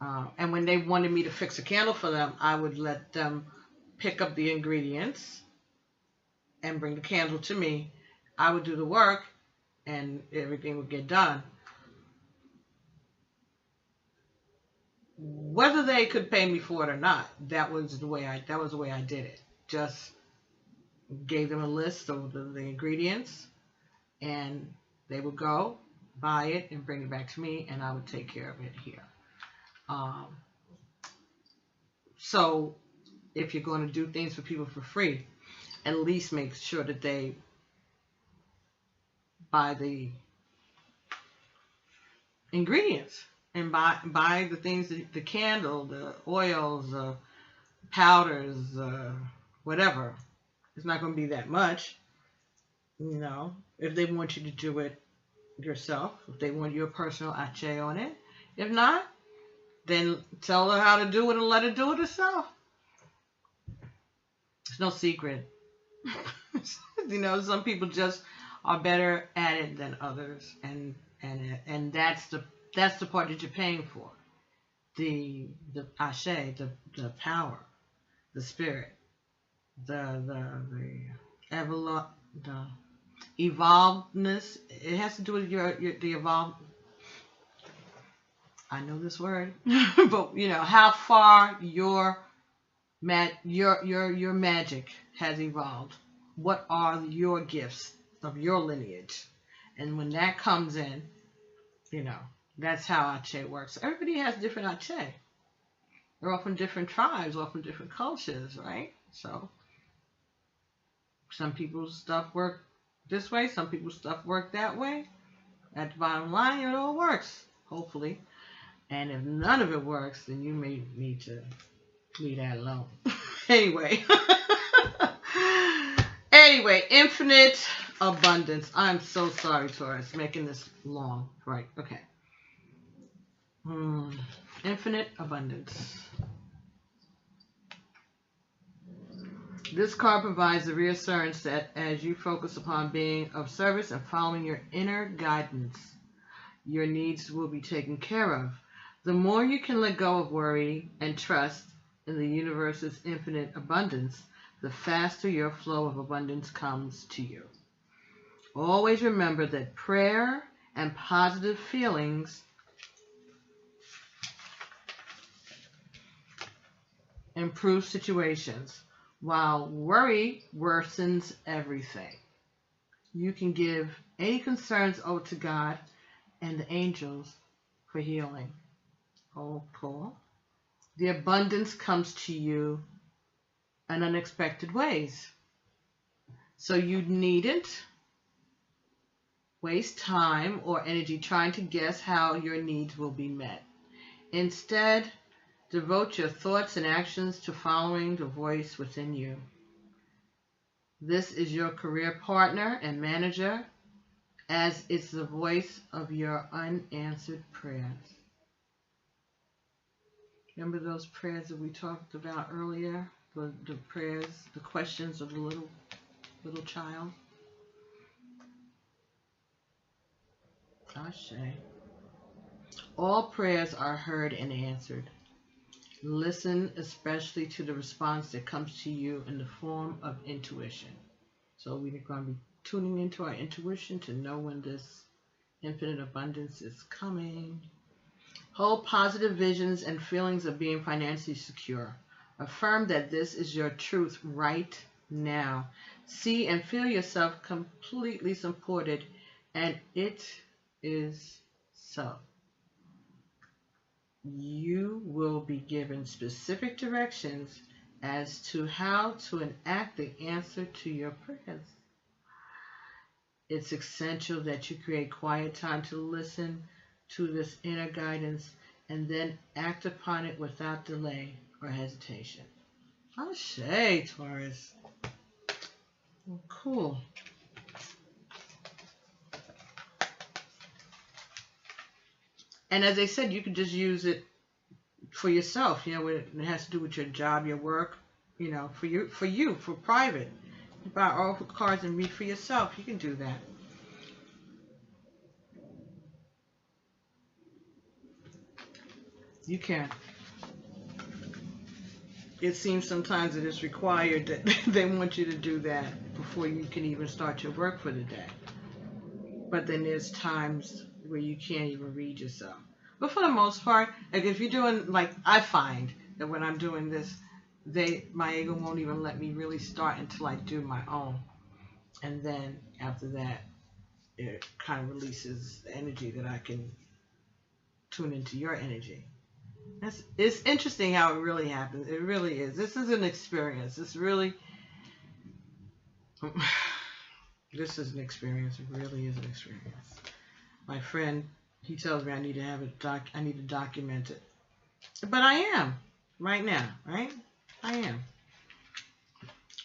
And when they wanted me to fix a candle for them, I would let them pick up the ingredients and bring the candle to me. I would do the work, and everything would get done. Whether they could pay me for it or not, that was the way I did it. Just gave them a list of the ingredients, and they would go buy it and bring it back to me, and I would take care of it here. So if you're going to do things for people for free, at least make sure that they buy the ingredients and buy the things, the candle, the oils, powders, whatever. It's not going to be that much, you know, if they want you to do it yourself, if they want your personal ache on it. If not, then tell her how to do it and let her do it herself. It's no secret. You know, some people just are better at it than others, and that's the part that you're paying for. The ashe, the power, the spirit, the evolvedness. It has to do with the evolved. I know this word, but you know how far your magic has evolved. What are your gifts of your lineage? And when that comes in, you know, that's how Ache works. Everybody has different Ache. They're all from different tribes, all from different cultures, right? So some people's stuff work this way, some people's stuff work that way. At the bottom line, it all works, hopefully. And if none of it works, then you may need to leave that alone. Anyway, infinite abundance. I'm so sorry, Taurus, making this long. Right, okay. Infinite abundance. This card provides the reassurance that as you focus upon being of service and following your inner guidance, your needs will be taken care of. The more you can let go of worry and trust in the universe's infinite abundance, the faster your flow of abundance comes to you. Always remember that prayer and positive feelings improve situations, while worry worsens everything. You can give any concerns over to God and the angels for healing. Oh, cool. The abundance comes to you in unexpected ways. So you needn't waste time or energy trying to guess how your needs will be met. Instead, devote your thoughts and actions to following the voice within you. This is your career partner and manager, as it's the voice of your unanswered prayers. Remember those prayers that we talked about earlier? The prayers, the questions of the little child? Ashe. All prayers are heard and answered. Listen especially to the response that comes to you in the form of intuition. So we're going to be tuning into our intuition to know when this infinite abundance is coming. Hold positive visions and feelings of being financially secure. Affirm that this is your truth right now. See and feel yourself completely supported, and it is so. You will be given specific directions as to how to enact the answer to your prayers. It's essential that you create quiet time to listen to this inner guidance and then act upon it without delay or hesitation. Ashe, Taurus. Well, cool. And as I said, you could just use it for yourself. You know, it has to do with your job, your work. You know, for private. You buy oracle cards and read for yourself. You can do that. You can. It seems sometimes that it's required that they want you to do that before you can even start your work for the day. But then there's times where you can't even read yourself. But for the most part, like if you're doing, like I find that when I'm doing this, my ego won't even let me really start until I do my own. And then after that, it kind of releases the energy that I can tune into your energy. It's interesting how it really happens. It really is. This is an experience. This is an experience. It really is an experience. My friend, he tells me I need to document it. But I am right now, right? I am.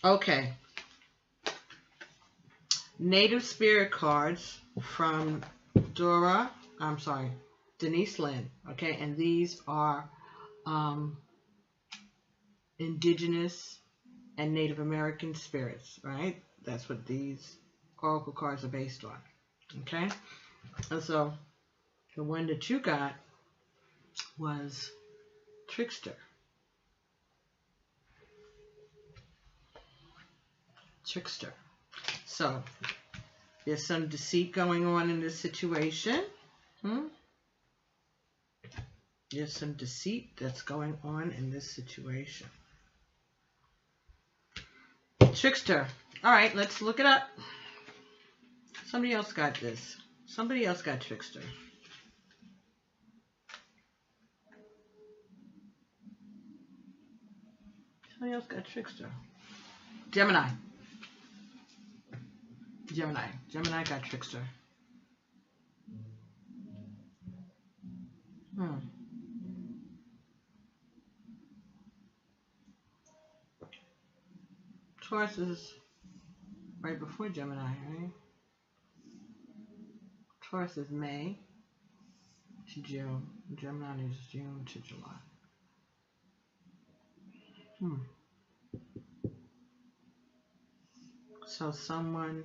Okay. Native Spirit cards from Denise Lynn. Okay, and these are indigenous and Native American spirits, right? That's what these oracle cards are based on. Okay? And so the one that you got was Trickster. Trickster. So there's some deceit going on in this situation. There's some deceit that's going on in this situation. Trickster. All right, let's look it up. Somebody else got this. Somebody else got Trickster. Somebody else got Trickster. Gemini. Gemini got Trickster. Taurus is right before Gemini, right? Taurus is May to June. Gemini is June to July. So someone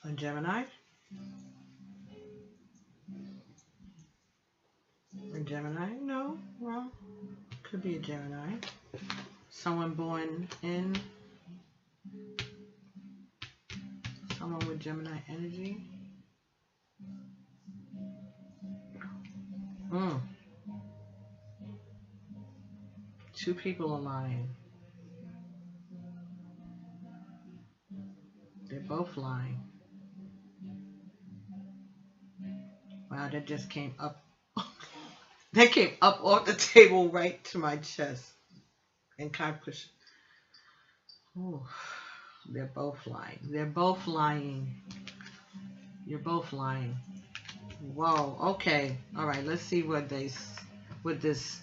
A Gemini? A Gemini? No. Well, could be a Gemini. Someone born in... Someone with Gemini energy. Two people are lying. They're both lying. Wow, that just came up. That came up off the table right to my chest. And kind of pushed. Oh, they're both lying. They're both lying. You're both lying. Whoa, okay. All right, let's see what this,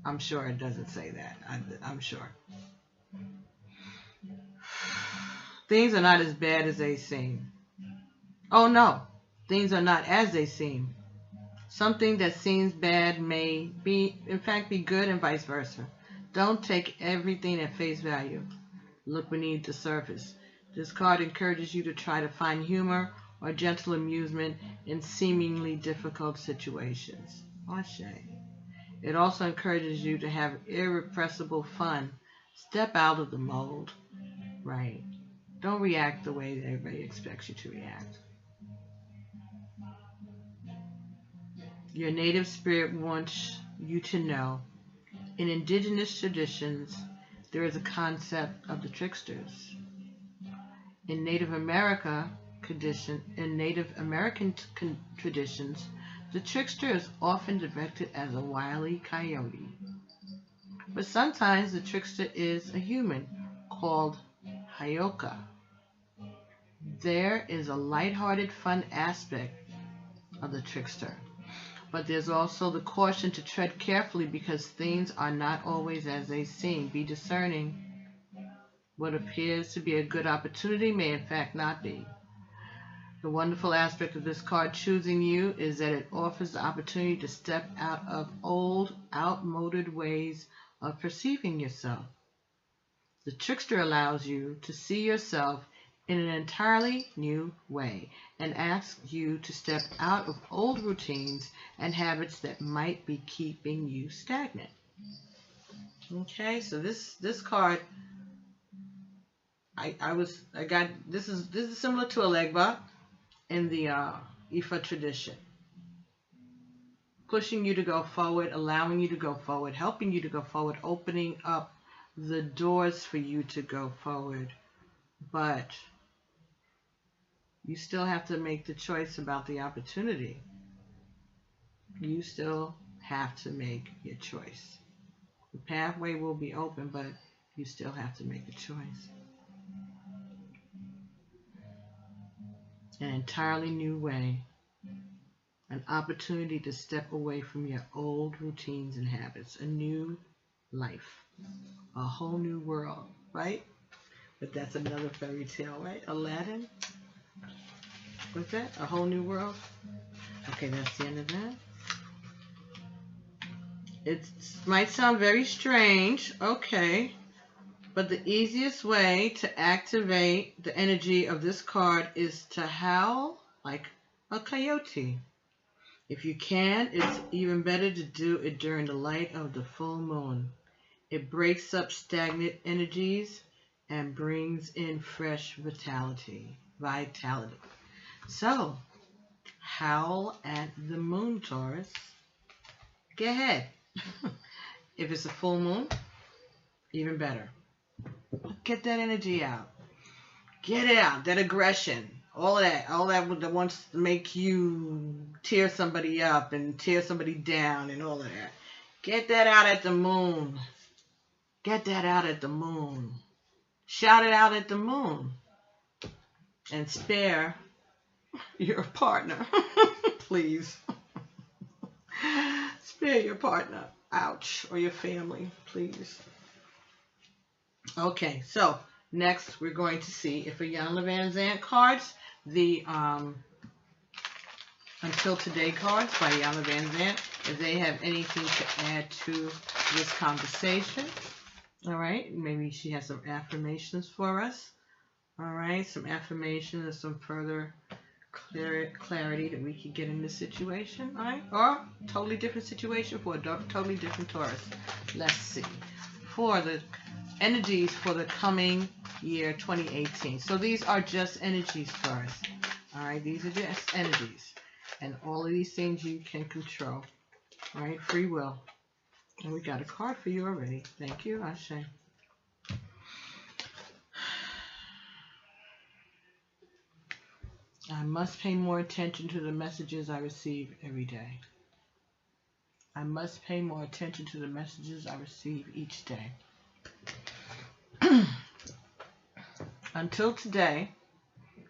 I'm sure it doesn't say that. I'm sure. Things are not as bad as they seem. Oh no, things are not as they seem. Something that seems bad may be, in fact, be good and vice versa. Don't take everything at face value. Look beneath the surface. This card encourages you to try to find humor or gentle amusement in seemingly difficult situations. Ashe. It also encourages you to have irrepressible fun. Step out of the mold. Right. Don't react the way that everybody expects you to react. Your native spirit wants you to know, in indigenous traditions, there is a concept of the tricksters. In Native American traditions, the trickster is often depicted as a wily coyote. But sometimes the trickster is a human called Hyoka. There is a lighthearted, fun aspect of the trickster. But there's also the caution to tread carefully because things are not always as they seem. Be discerning. What appears to be a good opportunity may in fact not be. The wonderful aspect of this card choosing you is that it offers the opportunity to step out of old, outmoded ways of perceiving yourself. The trickster allows you to see yourself in an entirely new way and asks you to step out of old routines and habits that might be keeping you stagnant. Okay, so this card, this is similar to a Legba in the Ifa tradition. Pushing you to go forward, allowing you to go forward, helping you to go forward, opening up the doors for you to go forward. But you still have to make the choice about the opportunity. You still have to make your choice. The pathway will be open, but you still have to make a choice. An entirely new way. An opportunity to step away from your old routines and habits. A new life. A whole new world, right? But that's another fairy tale, right? Aladdin? What's that? A whole new world? Okay, that's the end of that. It might sound very strange, okay, but the easiest way to activate the energy of this card is to howl like a coyote. If you can, it's even better to do it during the light of the full moon. It breaks up stagnant energies and brings in fresh vitality. So, howl at the moon, Taurus. Go ahead. If it's a full moon, even better. Get that energy out. Get it out. That aggression. All that that wants to make you tear somebody up and tear somebody down and all of that. Get that out at the moon. Get that out at the moon. Shout it out at the moon. And spare your partner. Please. Spare your partner. Ouch. Or your family. Please. Okay. So, next we're going to see if Iyanla Vanzant cards, the Until Today cards by Iyanla Vanzant, if they have anything to add to this conversation. All right. Maybe she has some affirmations for us. All right, some affirmation and some further clarity that we could get in this situation, all right? Or totally different situation for a totally different Taurus. Let's see. For the energies for the coming year 2018. So these are just energies, Taurus. All right, these are just energies. And all of these things you can control. All right, free will. And we got a card for you already. Thank you, Ashe. I must pay more attention to the messages I receive every day. I must pay more attention to the messages I receive each day. Until today,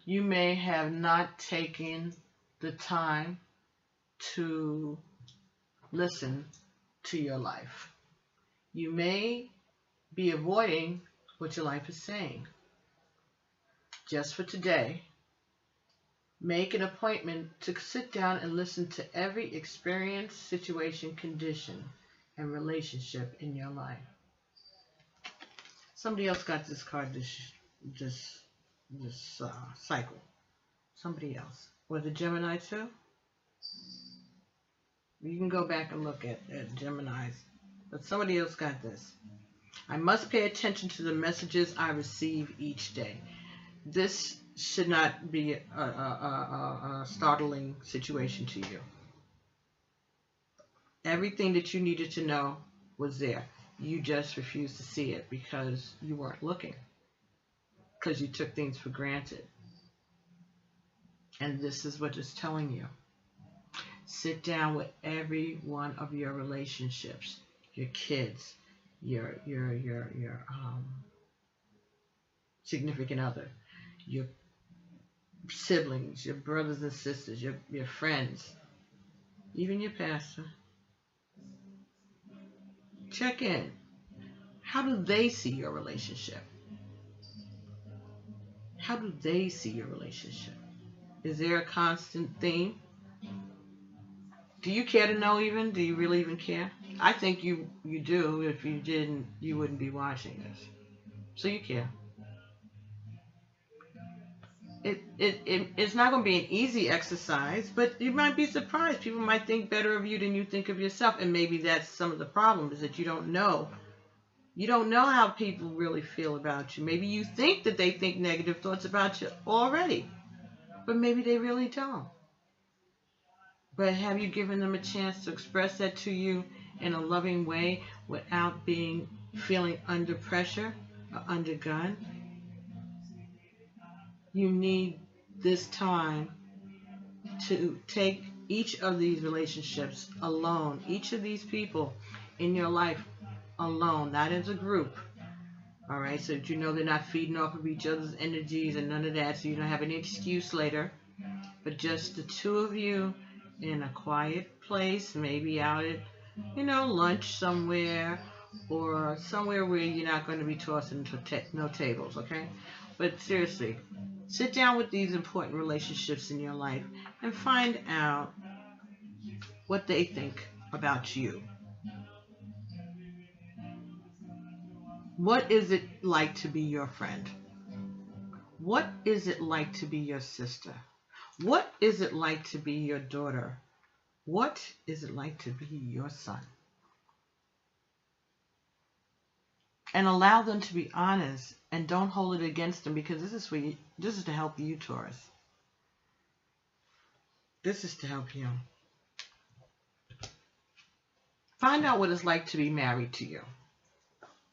you may have not taken the time to listen to your life. You may be avoiding what your life is saying. Just for today, make an appointment to sit down and listen to every experience, situation, condition, and relationship in your life. Somebody else got this card this cycle. Somebody else. Was it Gemini too? You can go back and look at Geminis. But somebody else got this. I must pay attention to the messages I receive each day. This should not be a startling situation to you. Everything that you needed to know was there. You just refused to see it because you weren't looking. Because you took things for granted. And this is what it's telling you. Sit down with every one of your relationships, your kids, your significant other, your siblings, your brothers and sisters, your friends, even your pastor. Check in. How do they see your relationship? How do they see your relationship? Is there a constant theme? Do you care to know even? Do you really even care? I think you do. If you didn't, you wouldn't be watching this. So you care. It's not going to be an easy exercise, but you might be surprised. People might think better of you than you think of yourself, and maybe that's some of the problem, is that you don't know. You don't know how people really feel about you. Maybe you think that they think negative thoughts about you already, but maybe they really don't. But have you given them a chance to express that to you in a loving way without feeling under pressure or under gun? You need this time to take each of these relationships alone, each of these people in your life alone, not as a group. All right, so that you know they're not feeding off of each other's energies and none of that, so you don't have any excuse later. But just the two of you in a quiet place, maybe out at, lunch somewhere, or somewhere where you're not going to be tossing no tables, okay? But seriously, sit down with these important relationships in your life and find out what they think about you. What is it like to be your friend? What is it like to be your sister? What is it like to be your daughter? What is it like to be your son? And allow them to be honest, and don't hold it against them, because this is to help you, Taurus. This is to help you. Find out what it's like to be married to you.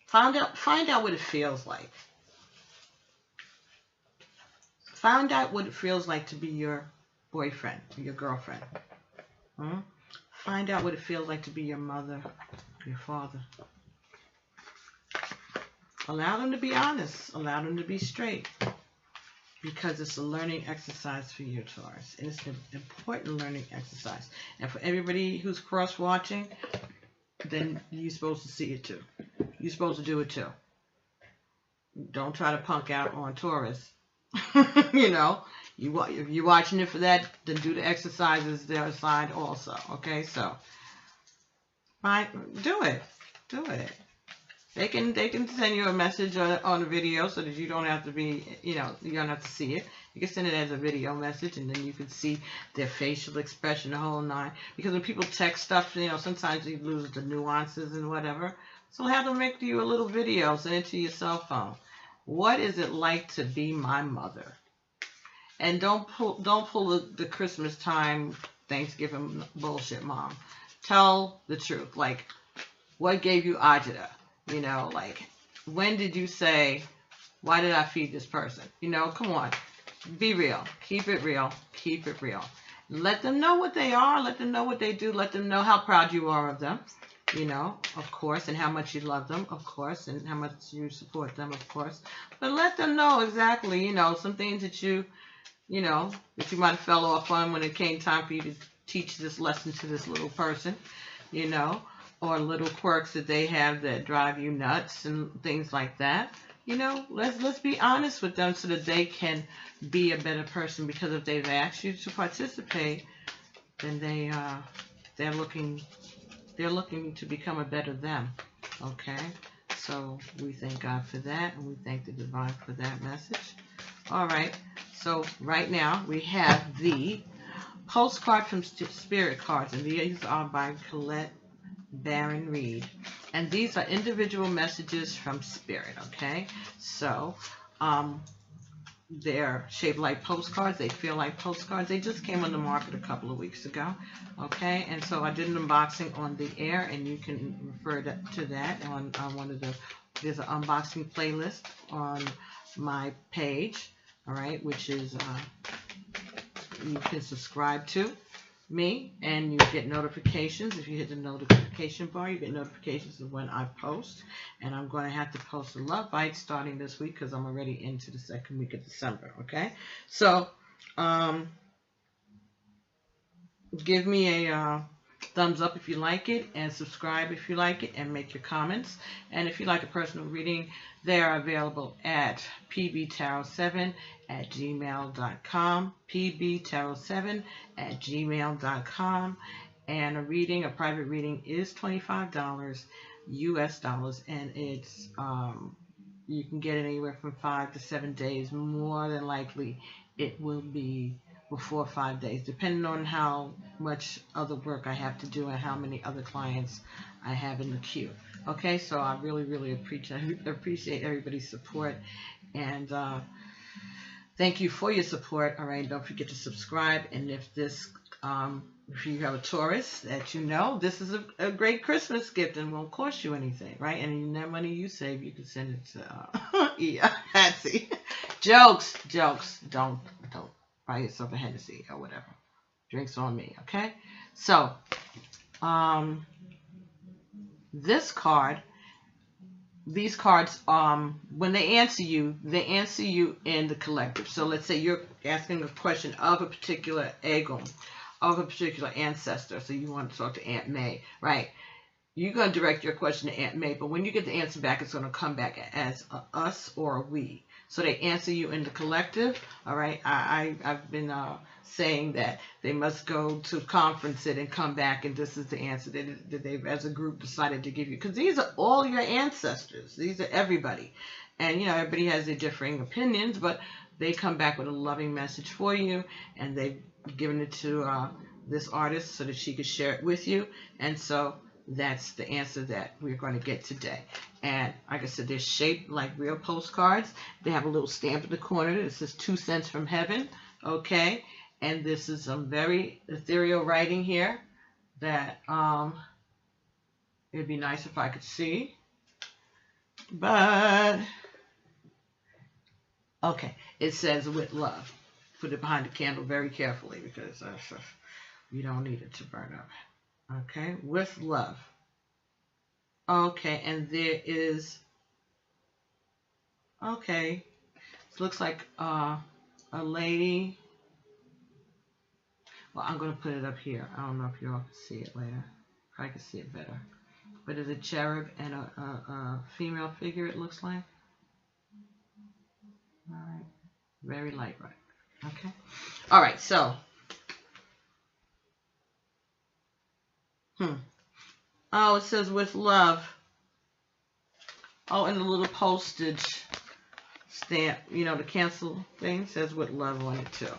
Find out what it feels like. Find out what it feels like to be your boyfriend, or your girlfriend. Find out what it feels like to be your mother, your father. Allow them to be honest. Allow them to be straight. Because it's a learning exercise for you, Taurus. And it's an important learning exercise. And for everybody who's cross-watching, then you're supposed to see it too. You're supposed to do it too. Don't try to punk out on Taurus. If you're watching it for that, then do the exercises that are assigned also. Okay, so do it. They can send you a message on a video so that you don't have to be, you don't have to see it. You can send it as a video message, and then you can see their facial expression, the whole nine. Because when people text stuff, sometimes you lose the nuances and whatever. So have them make you a little video, send it to your cell phone. What is it like to be my mother? And don't pull the Christmas time, Thanksgiving bullshit, Mom. Tell the truth. Like, what gave you agita? Like, when did you say, why did I feed this person? Come on. Be real. Keep it real. Keep it real. Let them know what they are. Let them know what they do. Let them know how proud you are of them, of course, and how much you love them, of course, and how much you support them, of course. But let them know exactly, some things that that you might have fell off on when it came time for you to teach this lesson to this little person, or little quirks that they have that drive you nuts and things like that. Let's be honest with them so that they can be a better person, because if they've asked you to participate, then they're looking to become a better them. Okay? So we thank God for that, and we thank the divine for that message. All right. So right now we have the postcard from Spirit Cards, and these are by Colette Baron Reed, and these are individual messages from Spirit. Okay, so they're shaped like postcards. They feel like postcards. They just came on the market a couple of weeks ago. Okay, and so I did an unboxing on the air, and you can refer to that on one of the. There's an unboxing playlist on my page. All right, which is you can subscribe to me, and you get notifications. If you hit the notification bar, you get notifications of when I post. And I'm going to have to post a love bite starting this week, because I'm already into the second week of December. Okay, so give me a thumbs up if you like it, and subscribe if you like it, and make your comments. And if you like a personal reading, they are available at pbtarot7@gmail.com, pbtarot7@gmail.com. And a private reading is $25 US dollars, and it's you can get it anywhere from 5 to 7 days. More than likely it will be before 5 days, depending on how much other work I have to do and how many other clients I have in the queue. Okay, so I really appreciate everybody's support, and thank you for your support. All right, don't forget to subscribe, and if you have a Taurus that this is a great Christmas gift and won't cost you anything, right? And that money you save, you can send it to Patsy. Jokes. Don't buy yourself a Hennessy or whatever. Drinks on me, okay? So, these cards, when they answer you in the collective. So let's say you're asking a question of a particular Agum, of a particular ancestor. So you want to talk to Aunt May, right? You're going to direct your question to Aunt May, but when you get the answer back, it's going to come back as a us or a we. So they answer you in the collective, all right? I've been saying that they must go to conference it and come back, and this is the answer that they've, as a group, decided to give you. Because these are all your ancestors. These are everybody. And, everybody has their differing opinions, but they come back with a loving message for you, and they've given it to this artist so that she could share it with you. And so that's the answer that we're going to get today. And like I said, they're shaped like real postcards. They have a little stamp in the corner that says 2 cents from heaven. Okay, and this is some very ethereal writing here that it'd be nice if I could see, but okay, it says with love. Put it behind the candle very carefully, because you don't need it to burn up. Okay, with love. Okay, and there is, okay, it looks like a lady. Well, I'm going to put it up here. I don't know if you all can see it later. I can see it better. But it's a cherub and a female figure, it looks like. All right, very light, right? Okay. All right, so. Oh, it says with love. Oh, and the little postage stamp, you know, the cancel thing says with love on it too.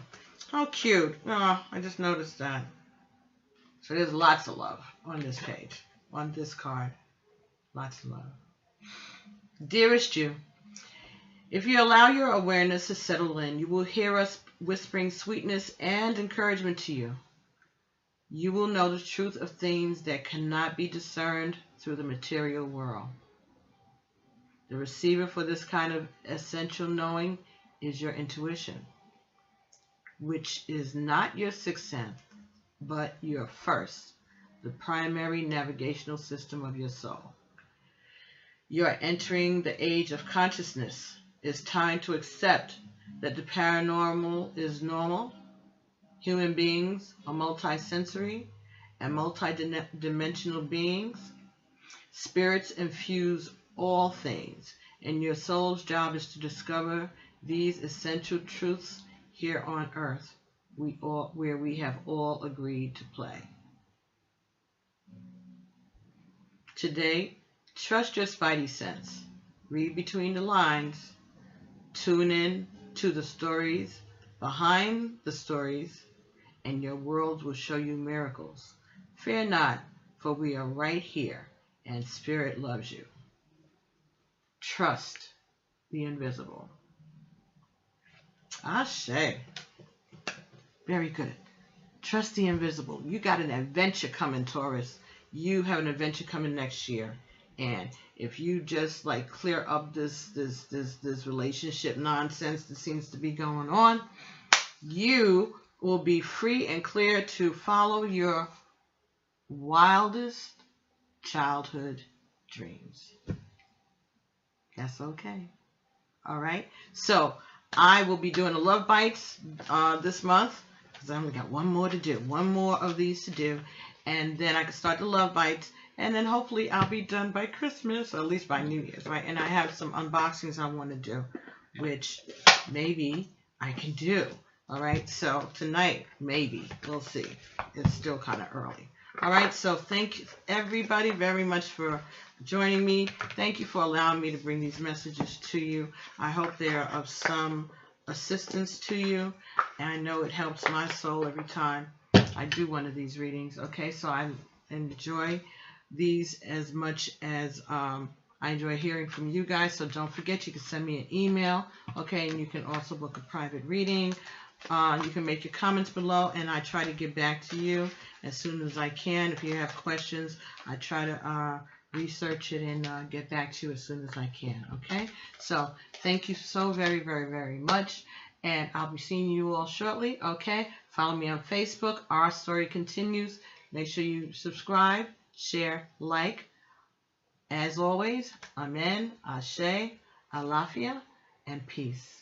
How cute. Oh, I just noticed that. So there's lots of love on this page, on this card. Lots of love. Dearest you, if you allow your awareness to settle in, you will hear us whispering sweetness and encouragement to you. You will know the truth of things that cannot be discerned through the material world. The receiver for this kind of essential knowing is your intuition, which is not your sixth sense, but your first, the primary navigational system of your soul. You are entering the age of consciousness. It's time to accept that the paranormal is normal. Human beings are multisensory and multidimensional beings. Spirits infuse all things, and your soul's job is to discover these essential truths here on earth, where we have all agreed to play. Today, trust your spidey sense. Read between the lines. Tune in to the stories behind the stories, and your world will show you miracles. Fear not, for we are right here, and Spirit loves you. Trust the invisible. Ashe. Very good. Trust the invisible. You got an adventure coming, Taurus. You have an adventure coming next year. And if you just like clear up this relationship nonsense that seems to be going on, you will be free and clear to follow your wildest childhood dreams. That's okay. All right. So I will be doing the love bites this month because I only got one more to do, one more of these to do, and then I can start the love bites. And then hopefully I'll be done by Christmas, or at least by New Year's, right? And I have some unboxings I want to do, which maybe I can do. All right, so tonight, maybe. We'll see. It's still kind of early. All right, so thank you, everybody, very much for joining me. Thank you for allowing me to bring these messages to you. I hope they are of some assistance to you. And I know it helps my soul every time I do one of these readings. Okay, so I enjoy these as much as I enjoy hearing from you guys. So don't forget, you can send me an email, okay, and you can also book a private reading. You can make your comments below, and I try to get back to you as soon as I can. If you have questions, I try to research it and get back to you as soon as I can, okay? So thank you so very, very, very much, and I'll be seeing you all shortly, okay? Follow me on Facebook. Our Story Continues. Make sure you subscribe, share, like. As always, Amen, Ashe, Alafia, and peace.